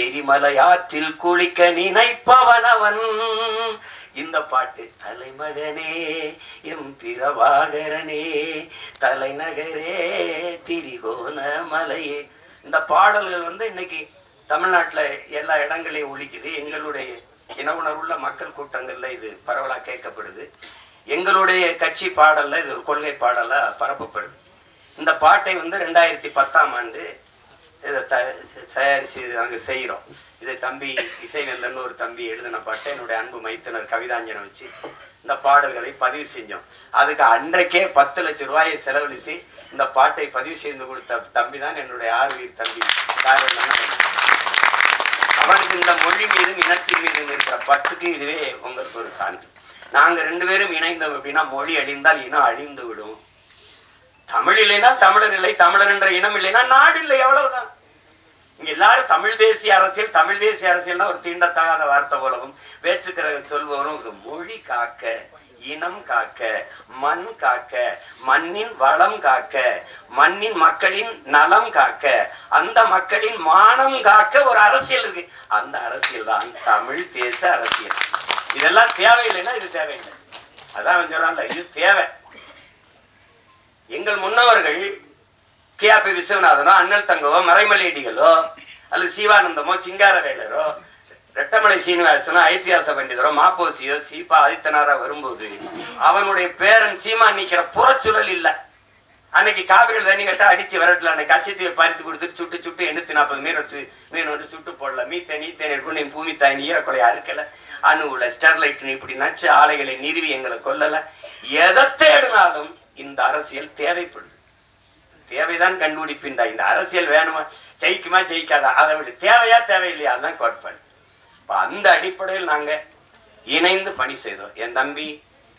எரிமலையாற்றில் குளிக்க நினைப்பவன் அவன். இந்த பாட்டு தலைமகனே எம் பிரபாகரனே தலைநகரே திரிகோண மலையே. இந்த பாடல்கள் வந்து இன்னைக்கு தமிழ்நாட்டில் எல்லா இடங்களையும் ஒழிக்குது. எங்களுடைய இன உணர்வுள்ள மக்கள் கூட்டங்கள்ல இது பரவலா கேட்கப்படுது. எங்களுடைய கட்சி பாடல்ல இது ஒரு கொள்கை பாடலா பரப்பப்படுது. இந்த பாட்டை வந்து 2010ஆம் ஆண்டு இதை தயாரிச்சு நாங்கள் செய்கிறோம். இதை தம்பி இசைநந்தன் ஒரு தம்பி எழுதின பாட்டை என்னுடைய அன்பு மைத்தனர் கவிதாஞ்சனை வச்சு இந்த பாடல்களை பதிவு செஞ்சோம். அதுக்கு அன்றைக்கே 10 லட்சம் ரூபாயை செலவழித்து இந்த பாட்டை பதிவு செய்து கொடுத்த தம்பி தான் என்னுடைய ஆர்வீர் தம்பி. அவனுக்கு இந்த மொழி மீதும் இனத்தின் மீதும் இருக்கிற பற்றுக்கு இதுவே உங்களுக்கு ஒரு சான்று. நாங்கள் 2 பேரும் இணைந்தோம் அப்படின்னா மொழி அழிந்தால் இனம் அழிந்து விடும். தமிழ் இல்லைன்னா தமிழர் இல்லை, தமிழர் என்ற இனம் இல்லைன்னா நாடு இல்லை, அவ்வளவுதான். இங்க எல்லாரும் தமிழ் தேசிய அரசியல், தமிழ் தேசிய அரசியல்னா ஒரு தீண்டத்தகாத வார்த்தை போலவும் வேற்றுக்கிற சொல்பவரும் மொழி காக்க, இனம் காக்க, மண் காக்க, மண்ணின் வளம் காக்க, மண்ணின் மக்களின் நலம் காக்க, அந்த மக்களின் மானம் காக்க ஒரு அரசியல் இருக்கு. அந்த அரசியல் தான் தமிழ் தேச அரசியல். இதெல்லாம் தேவையில்லைன்னா இது தேவையில்லை. அதான் சொல்றாங்க, இது தேவை. எங்கள் முன்னவர்கள் கே.பி. விஸ்வநாதனோ, அண்ணல் தங்கவோ, மறைமலையடிகளோ, அல்லது சிவானந்தமோ, சிங்காரவேலரோ, ரெட்டமலை சீனிவாசனோ, ஐத்தியாச பண்டிதரோ, மாப்போசியோ, சீபா ஆதித்தனாரா வரும்போது அவனுடைய பேரன் சீமா நிக்கிற புறச்சுழல் இல்லை. அன்னைக்கு காவிரியில் தண்ணி கட்ட அடிச்சு விரட்டல, அன்னைக்கு கச்சத்தீவை பறித்து கொடுத்துட்டு சுட்டு சுட்டு 840 மீன் வந்து சுட்டு போடல. மீத்தேன் எடுப்பு பூமி தாய் ஈரக்கொலை அறுக்கல, அணுவுல ஸ்டெர்லைட் இப்படி நச்சு ஆலைகளை நிறுவி எங்களை கொல்லல. எதை தேடினாலும் இந்த அரசியல் தேவைப்படுது. தேவைதான் கண்டுபிடிப்பின்டா. இந்த அரசியல் வேணுமா, ஜெயிக்குமா ஜெயிக்காதா, அதை விட தேவையா தேவையில்லையா, அதுதான் கோட்பாடு. இப்போ அந்த அடிப்படையில் நாங்கள் இணைந்து பணி செய்தோம். என் தம்பி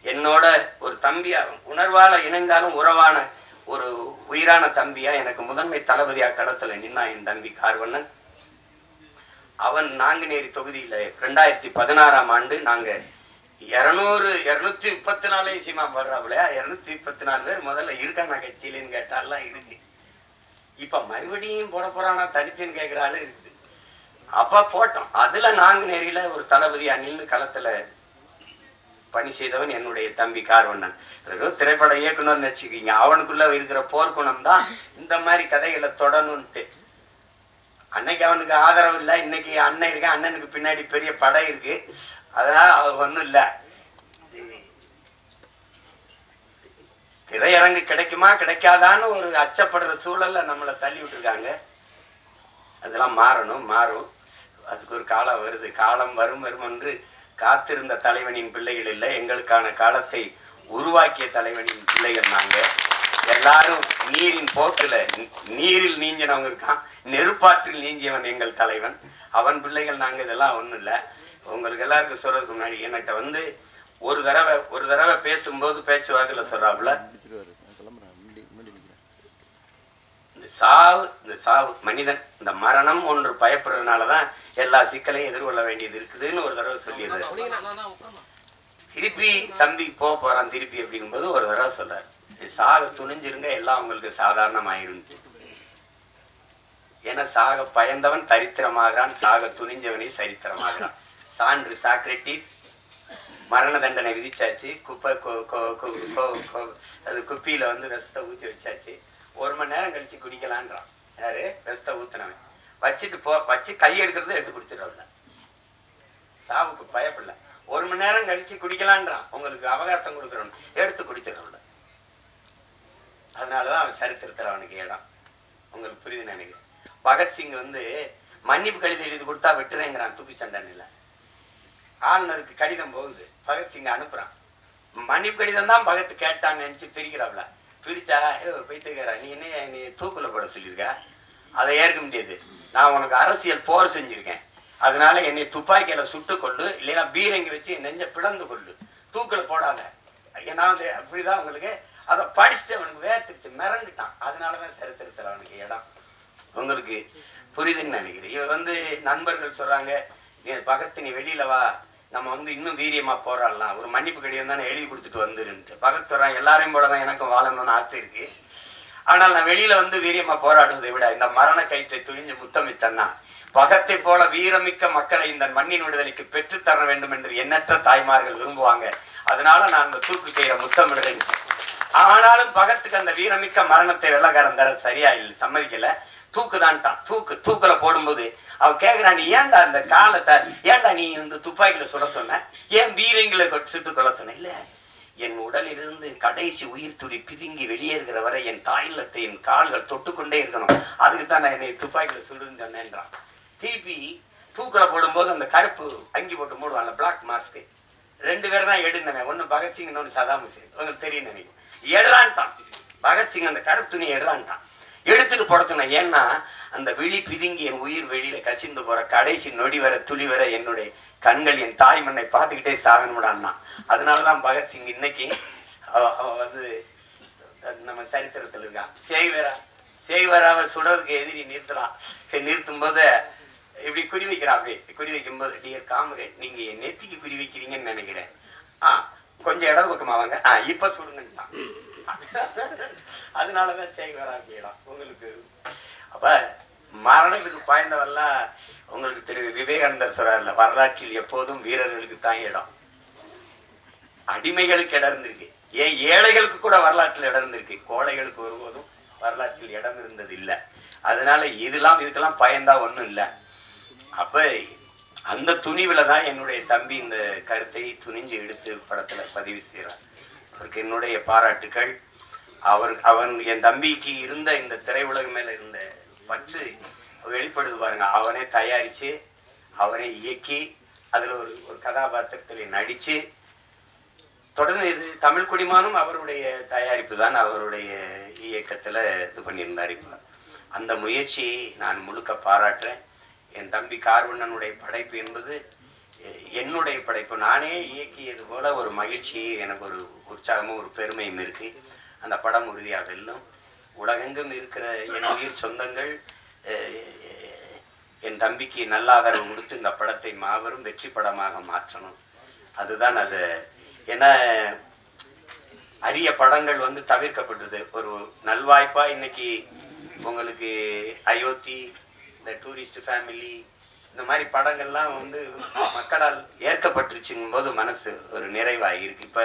என்னோட ஒரு தம்பியாகும், உணர்வால இணைந்தாலும் உறவான ஒரு உயிரான தம்பியா எனக்கு முதன்மை தளபதியா களத்துல நின்னா என் தம்பி கார்வண்ணன். அவன் நாங்குநேரி தொகுதியில 2016ஆம் ஆண்டு நாங்க 234 சீமா வர்றாப்புல 234 பேர் முதல்ல இருக்கானா கட்சியிலன்னு கேட்டாலாம் இருக்கு. இப்ப மறுபடியும் போட போறானா தனிச்சுன்னு கேட்கிறாள் இருக்குது. அப்ப போட்டோம். அதுல நாங்குநேரியில ஒரு தளபதியா நின்று களத்துல பணி செய்தவன் என்னுடைய தம்பி கார்வண்ணன். திரைப்பட இயக்குனர் நினைச்சுக்கிங்க, அவனுக்குள்ள இருக்கிற போர்க்குணம் தான் இந்த மாதிரி கதைகளை தொடணும்ட்டு. அன்னைக்கு அவனுக்கு ஆதரவு இல்லை, இன்னைக்கு அண்ணன் இருக்கு, அண்ணனுக்கு பின்னாடி பெரிய படை இருக்கு, அதனால அவ ஒன்றும் இல்லை. திரையரங்கு கிடைக்குமா கிடைக்காதான்னு ஒரு அச்சப்படுற சூழல்ல நம்மளை தள்ளி விட்டுருக்காங்க. அதெல்லாம் மாறும். அதுக்கு ஒரு காலம் வருது. காலம் வரும் என்று காத்திருந்த தலைவனின் பிள்ளைகள் இல்லை, எங்களுக்கான காலத்தை உருவாக்கிய தலைவனின் பிள்ளைகள் நாங்க. எல்லாரும் நீரின் போக்குல நீரில் நீஞ்சினவங்க இருக்கான், நெருப்பாற்றில் நீஞ்சியவன் எங்கள் தலைவன், அவன் பிள்ளைகள் நாங்க. இதெல்லாம் ஒண்ணும் இல்லை. உங்களுக்கு எல்லாருக்கும் சொல்றதுக்கு முன்னாடி என்கிட்ட வந்து ஒரு தடவை பேசும்போது பேச்சுவாக்கில் சொல்றாப்புல, இந்த சாவு மனிதன் இந்த மரணம் ஒன்று பயப்படுறதுனாலதான் எல்லா சிக்கலையும் எதிர்கொள்ள வேண்டியது இருக்குதுன்னு ஒரு தடவை சொல்லிடுறாரு. திருப்பி தம்பி போறான் திருப்பி அப்படிங்கும்போது ஒரு தடவை சொல்றாரு, சாக துணிஞ்சிருங்க, எல்லாம் உங்களுக்கு சாதாரணமாயிரும். ஏன்னா சாக பயந்தவன் தரித்திரமாகிறான், சாக துணிஞ்சவனே சரித்திரமாகிறான். சான்று சாக்ரட்டிஸ் மரண தண்டனை விதிச்சாச்சு, அது குப்பியில வந்து விஷத்தை ஊத்தி வச்சாச்சு, 1 மணி நேரம் கழிச்சு குடிக்கலான்றான். யாரு? விஷத்தை ஊத்தினவன். வச்சு கை எடுக்கிறது எடுத்து குடிச்சிடல, சாவுக்கு பயப்படல. 1 மணி நேரம் கழிச்சு குடிக்கலான்றான், உங்களுக்கு அவகாசம் கொடுக்குறோம், எடுத்து குடிச்சிடல. அதனாலதான் அவன் சரித்திரத்தில் அவனுக்கு இடம். உங்களுக்கு புரியுது நினைக்கிறேன். பகத்சிங் வந்து மன்னிப்பு கடிதம் எழுதி கொடுத்தா விட்டுறேங்கிறான் துப்பி சண்டனில். ஆளுநருக்கு கடிதம் போகுது, பகத்சிங் அனுப்புறான். மன்னிப்பு கடிதம் தான் பகத் கேட்டான்னு நினைச்சு பிரிக்கிறாப்ல. பிரிச்சா பைத்துக்கிறா, நீ என்ன நீ தூக்குல போட சொல்லியிருக்க, அதை ஏற்க முடியாது. நான் உனக்கு அரசியல் போர் செஞ்சிருக்கேன், அதனால என்னை துப்பாக்கியில சுட்டு கொள்ளு, இல்லைன்னா பீரங்கி வச்சு நெஞ்ச பிளந்து கொள்ளு, தூக்குல போடாத. ஏன்னா வந்து அப்படிதான் உங்களுக்கு அதை படிச்சுட்டு அவனுக்கு வேர்த்திருச்சு, மிரண்டுட்டான். அதனாலதான் சரித்திரத்தில் அவனுக்கு இடம். உங்களுக்கு புரியுதுன்னு நினைக்கிறேன். இவன் வந்து நண்பர்கள் சொல்றாங்க, பகத் நீ வெளியில வா, நம்ம வந்து இன்னும் வீரியமா போராடலாம், ஒரு மன்னிப்பு கடிதம் தானே எழுதி கொடுத்துட்டு வந்துருன்ட்டு. பகத் சொல்றான், எல்லாரையும் போலதான் எனக்கும் வாழணும்னு ஆசை இருக்கு, ஆனால் நான் வெளியில வந்து வீரியமா போராடுவதை விட இந்த மரண கயிற்றை துணிஞ்சு முத்தமிட்டன்னா பகத்தை போல வீரமிக்க மக்களை இந்த மண்ணின் விடுதலைக்கு பெற்றுத்தர வேண்டும் என்று எண்ணற்ற தாய்மார்கள் விரும்புவாங்க, அதனால நான் இந்த தூக்கு கயிறை முத்தமிடுறேன். ஆனாலும் பகத்துக்கு அந்த வீரமிக்க மரணத்தை வெள்ளக்காரன் தர சரியா இல்லை, சம்மதிக்கல. தூக்குதான்ட்டான். தூக்குல போடும்போது அவன் கேட்கிறான், நீ ஏன்டா இந்த காலத்தை ஏன்டா நீ இந்த துப்பாக்கியில சுட சொன்ன, ஏன் பீரங்கில சுட்டு கொள்ள சொன்ன? இல்ல, என் உடலிலிருந்து கடைசி உயிர் துளி பிதுங்கி வெளியேறுகிற வரை என் தாயில்லத்தை என் கால்கள் தொட்டுக்கொண்டே இருக்கணும், அதுக்குத்தான் நான் என்னை துப்பாக்கியில சுடுன்னு சொன்னேன்றான். திருப்பி தூக்குல போடும்போது அந்த கருப்பு அங்கி போட்டு மூடுவான், அந்த பிளாக் மாஸ்க், 2 பேர் தான் எடுனவன், ஒன்னு பகத்சிங் இன்னொன்னு சதாம் ஹுசேன். உங்களுக்கு தெரியும் நினைக்கும். எடுறான்ட்டான் பகத்சிங், அந்த கருப்பு துணியை எடுறான்ட்டான். எடுத்துட்டு போட சொன்னேன். ஏன்னா அந்த விழி பிதுங்கி என் உயிர் வெளியில கசிந்து போற கடைசி நொடி வர துளி வர என்னுடைய கண்கள் என் தாய் மண்ணை பார்த்துக்கிட்டே சாகணும்டான்னா. அதனாலதான் பகத்சிங் இன்னைக்கு வந்து நம்ம சரித்திரத்தில் இருக்கான். சேகுவேராவை சுடுறதுக்கு எதிரி நிறுத்தும் போது இப்படி குறி வைக்கிறான். அப்படி குறி வைக்கும் போது, டியர் காம்ரேட், நீங்க என் நெத்திக்கு குறி வைக்கிறீங்கன்னு நினைக்கிறேன், கொஞ்சம் இடது பக்கமா வாங்க, இப்ப சுடுங்கன்னுட்டான். அதனாலதான் சேகுவேரா கேட்கலாம் உங்களுக்கு. அப்ப மரணத்துக்கு பாய்ந்தவெல்லாம் உங்களுக்கு தெரியும். விவேகானந்தர் சொல்றாருல, வரலாற்றில் எப்போதும் வீரர்களுக்கு தான் இடம், அடிமைகளுக்கு இடம் இருந்திருக்கு. ஏன் ஏழைகளுக்கு கூட வரலாற்றில் இடம் இருந்திருக்கு, கோழைகளுக்கு ஒருபோதும் வரலாற்றில் இடம் இருந்தது இல்லை. அதனால இதுக்கெல்லாம் பயந்தா ஒண்ணும் இல்லை. அப்ப அந்த துணிவுல தான் என்னுடைய தம்பி இந்த கருத்தை துணிஞ்சு எடுத்து படத்துல பதிவு செய்யறான். அவருக்கு என்னுடைய பாராட்டுக்கள். அவன் என் தம்பிக்கு இருந்த இந்த திரையுலக மேல இருந்த பற்று வெளிப்படுது பாருங்க. அவனே தயாரிச்சு, அவனே இயக்கி, அதுல ஒரு கதாபாத்திரத்திலே நடிச்சு, தொடர்ந்து இது தமிழ் குடிமானும் அவருடைய தயாரிப்பு தான், அவருடைய இயக்கத்துல இது பண்ணியிருந்தார். இப்ப அந்த முயற்சியை நான் முழுக்க பாராட்டுறேன். என் தம்பி கார்வண்ணனுடைய படைப்பு என்பது என்னுடைய படைப்பு, நானே இயக்கியது போல ஒரு மகிழ்ச்சி, எனக்கு ஒரு உற்சாகமும் ஒரு பெருமையும் இருக்கு. அந்த படம் உறுதியாக வெல்லும். உலகெங்கும் இருக்கிற என் உயிர் சொந்தங்கள் என் தம்பிக்கு நல்ல ஆதரவு கொடுத்து இந்த படத்தை மாபெரும் வெற்றி படமாக மாற்றணும். அதுதான் அது. ஏன்னா அரிய படங்கள் வந்து தவிர்க்கப்பட்டது. ஒரு நல்வாய்ப்பா இன்னைக்கு உங்களுக்கு அயோத்தி, இந்த டூரிஸ்ட் ஃபேமிலி, இந்த மாதிரி படங்கள்லாம் வந்து மக்களால் ஏற்கப்பட்டுருச்சுங்கும் போது மனசு ஒரு நிறைவாக இருக்கு. இப்போ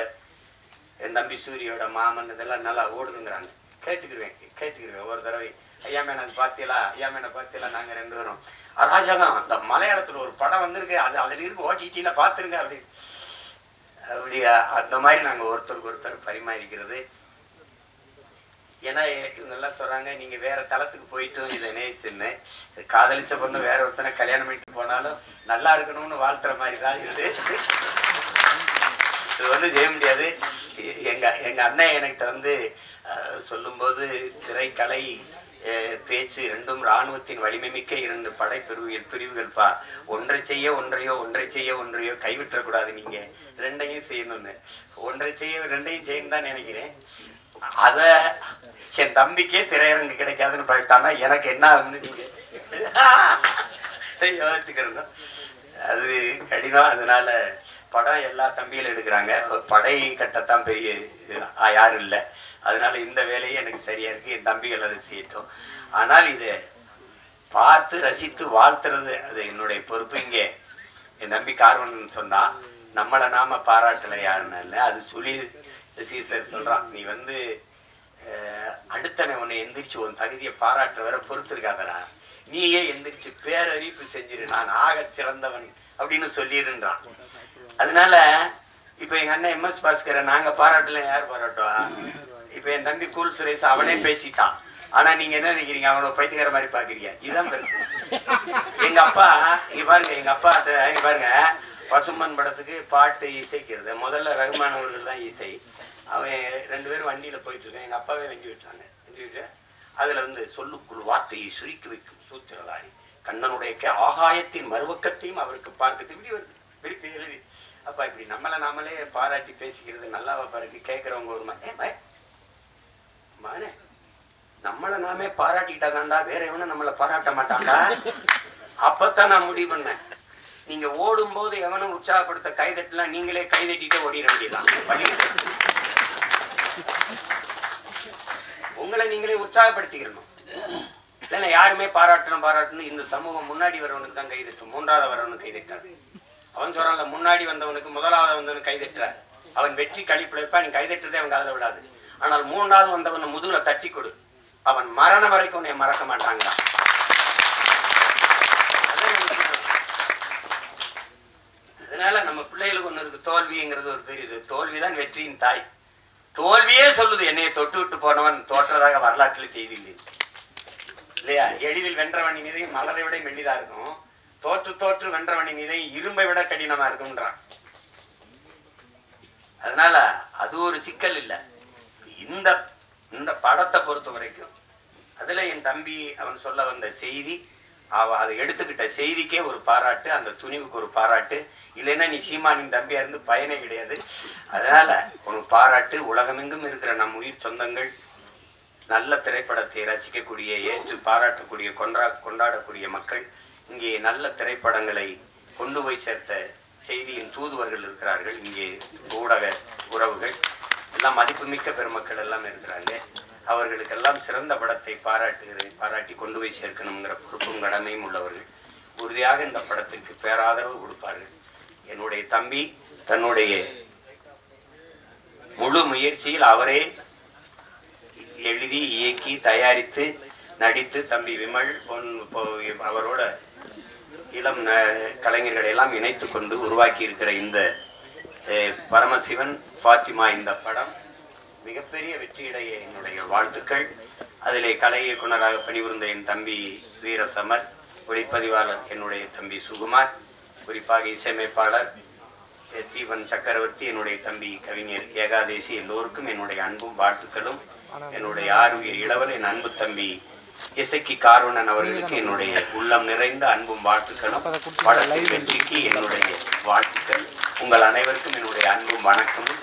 என் தம்பி சூரியோட மாமன் இதெல்லாம் நல்லா ஓடுதுங்கிறாங்க. கேட்டுக்கிருவேன் ஒரு தடவை ஐயா மேன் அது பார்த்தீங்களா, ஐயா மேனை பார்த்தீங்களா, நாங்கள் 2 பேரும் அராஜகம். அந்த மலையாளத்தில் ஒரு படம் வந்திருக்கு, அது அதில் இருக்கு, ஓடிடியில் பார்த்துருங்க அப்படி அப்படி அந்த மாதிரி நாங்கள் ஒருத்தருக்கு ஒருத்தர் பரிமாறிக்கிறது. ஏன்னா இவங்கெல்லாம் சொல்கிறாங்க, நீங்கள் வேறு தளத்துக்கு போயிட்டும் இதை நேசின்னு, காதலிச்ச பொண்ணு வேற ஒருத்தனை கல்யாணம் பண்ணிட்டு போனாலும் நல்லா இருக்கணும்னு வாழ்த்துற மாதிரி தான் இது. இது வந்து செய்ய முடியாது. எங்கள் அண்ணன் என்கிட்ட சொல்லும்போது, திரைக்கலை பேச்சு 2ம் இராணுவத்தின் வலிமை மிக்க 2 பிரிவுகள்ப்பா. ஒன்றை செய்ய ஒன்றையோ, ஒன்றை செய்ய ஒன்றையோ கைவிட்டக்கூடாது, நீங்கள் 2ஐயும் செய்யணும்னு. ஒன்றை செய்ய 2ஐயும் செய்யணும் தான் நினைக்கிறேன். அதை என் தம்பிக்கே திரையரங்கு கிடைக்காதுன்னு போயிட்டான்னா எனக்கு என்ன ஆகும்னு நீங்கள் யோசிச்சுக்கிறோம். அது கடினம். அதனால படம் எல்லா தம்பியிலும் எடுக்கிறாங்க, படை கட்டத்தான் பெரிய யாரும் இல்லை. அதனால இந்த வேலையே எனக்கு சரியா இருக்கு, என் தம்பிகள் அதை செய்யட்டும். ஆனால் இதை பார்த்து ரசித்து வாழ்த்துறது அது என்னுடைய பொறுப்பு. இங்கே என் தம்பி கார்வன் சொன்னா, நம்மளை நாம பாராட்டலை யாருன்னு இல்லை, அது சொல்லி சீசர் சொல்றான், நீ அடுத்தவன் உன்னை எந்திரிச்சு உன் தகுதியை பாராட்டுற வர பொறுத்திருக்காதடா, நீயே எந்திரிச்சு பேரறிப்பு செஞ்சிரு, நான் ஆக சிறந்தவன் அப்படின்னு சொல்லிடுன்றான். அதனால இப்ப எங்க அண்ணன் MS பாஸ்கரை நாங்க பாராட்டல, யார் பாராட்டுவா? இப்ப என் தம்பி கூல் சுரேஷ் அவனே பேசிட்டான். ஆனா நீங்க என்ன நினைக்கிறீங்க, அவனை பைத்தியக்கார மாதிரி பாக்குறீங்க. இதுதான் பிரச்சனை. எங்க அப்பா பாருங்க, எங்க அப்பா பாருங்க, பசும்பன் படத்துக்கு பாட்டு இசைக்கிறது முதல்ல ரகுமான் அவர்கள் தான் இசை. அவன் 2 பேரும் வண்டியில போயிட்டு இருக்கான், எங்க அப்பாவே வண்டி விட்டாங்க. வண்டி விட்டு அதுல சொல்லுக்குள் வார்த்தையை சுருக்கி வைக்கும் சூத்திரதாரி கண்ணனுடைய ஆகாயத்தின் மறுபக்கத்தையும் அவருக்கு பார்த்துட்டு இப்படி வருது, விருப்பி எழுதி. அப்பா இப்படி நம்மளை நாமளே பாராட்டி பேசிக்கிறது நல்லாவா பாருக்கு? கேட்கறவங்க ஒரு மகனே, நம்மளை நாமே பாராட்டிட்டா தாண்டா, வேற எவனும் நம்மளை பாராட்ட மாட்டாண்டா. அப்பத்தான் நான் முடிவு பண்ணேன், நீங்க ஓடும் போது எவனும் உற்சாகப்படுத்த கைதட்டலாம், நீங்களே கைதட்டிட்டு ஓடிட வேண்டியதான். உங்களை நீங்களே உற்சாகப்படுத்திக்கணும். இல்லைன்னா யாருமே பாராட்டணும் இந்த சமூகம் முன்னாடி வரவனுக்கு தான் கைதட்டும், 3வது வரவனுக்கு கைதட்டாது. அவன் சொல்றான்ல, முன்னாடி வந்தவனுக்கு 1வது வந்தவனுக்கு கைதட்டுற, அவன் வெற்றி கழிப்புல இருப்பா, நீ கைதட்டுறதே அவன் காதுல விடாது. ஆனால் 3வது வந்தவன் முதுகுல தட்டி கொடு, அவன் மரணம் வரைக்கும் உன்னை மறக்க மாட்டாங்க. அதனால நம்ம பிள்ளைகளுக்கு ஒண்ணு இருக்கு, தோல்விங்கிறது ஒரு பெரியது. தோல்விதான் வெற்றியின் தாய். தோல்வியே சொல்லுது, என்னையை தொட்டு விட்டு போனவன் தோற்றதாக வரலாற்றில் செய்தில்லை இல்லையா? எளிதில் வென்றவனின் மீதையும் மலரை விட மெல்லிதா இருக்கும், தோற்று வென்றவனின் மீதையும் இரும்பை விட கடினமா இருக்கும்ன்றான். அதனால அது ஒரு சிக்கல் இல்லை. இந்த படத்தை பொறுத்த வரைக்கும் அதுல என் தம்பி அவன் சொல்ல வந்த செய்தி, அதை எடுத்துக்கிட்ட செய்திக்கே ஒரு பாராட்டு, அந்த துணிவுக்கு ஒரு பாராட்டு. இல்லைன்னா நீ சீமானின் தம்பியா இருந்து பயனே கிடையாது. அதனால ஒரு பாராட்டு. உலகமெங்கும் இருக்கிற நம் உயிர் சொந்தங்கள் நல்ல திரைப்படத்தை ரசிக்கக்கூடிய, ஏற்று பாராட்டக்கூடிய, கொண்டாடக்கூடிய மக்கள், இங்கே நல்ல திரைப்படங்களை கொண்டு போய் சேர்த்த செய்தியின் தூதுவர்கள் இருக்கிறார்கள். இங்கே ஊடக உறவுகள் எல்லாம் மதிப்புமிக்க பெருமக்கள் எல்லாம் இருக்கிறாங்க. அவர்களுக்கெல்லாம் சிறந்த படத்தை பாராட்டி கொண்டு போய் சேர்க்கணுங்கிற பொறுப்பும் கடமையும் உள்ளவர்கள். உறுதியாக இந்த படத்திற்கு பேராதரவு கொடுப்பார்கள். என்னுடைய தம்பி தன்னுடைய முழு முயற்சியில் அவரே எழுதி இயக்கி தயாரித்து நடித்து, தம்பி விமல் அவரோட இளம் கலைஞர்களை எல்லாம் இணைத்து கொண்டு உருவாக்கி இருக்கிற இந்த பரமசிவன் ஃபாத்திமா இந்த படம் மிகப்பெரிய வெற்றியடைய என்னுடைய வாழ்த்துக்கள். அதிலே கலை இயக்குனராக பணிபுரிந்த என் தம்பி வீரசமர், ஒளிப்பதிவாளர் என்னுடைய தம்பி சுகுமார், குறிப்பாக இசையமைப்பாளர் தீவன் சக்கரவர்த்தி, என்னுடைய தம்பி கவிஞர் ஏகாதேசி, எல்லோருக்கும் என்னுடைய அன்பும் வாழ்த்துக்களும். என்னுடைய ஆறுயிர் இளவல் என் அன்பு தம்பி இசைக்கு கார்வணன் அவர்களுக்கு என்னுடைய உள்ளம் நிறைந்த அன்பும் வாழ்த்துக்களும். படத்தின் வெற்றிக்கு என்னுடைய வாழ்த்துக்கள். உங்கள் அனைவருக்கும் என்னுடைய அன்பும் வணக்கமும்.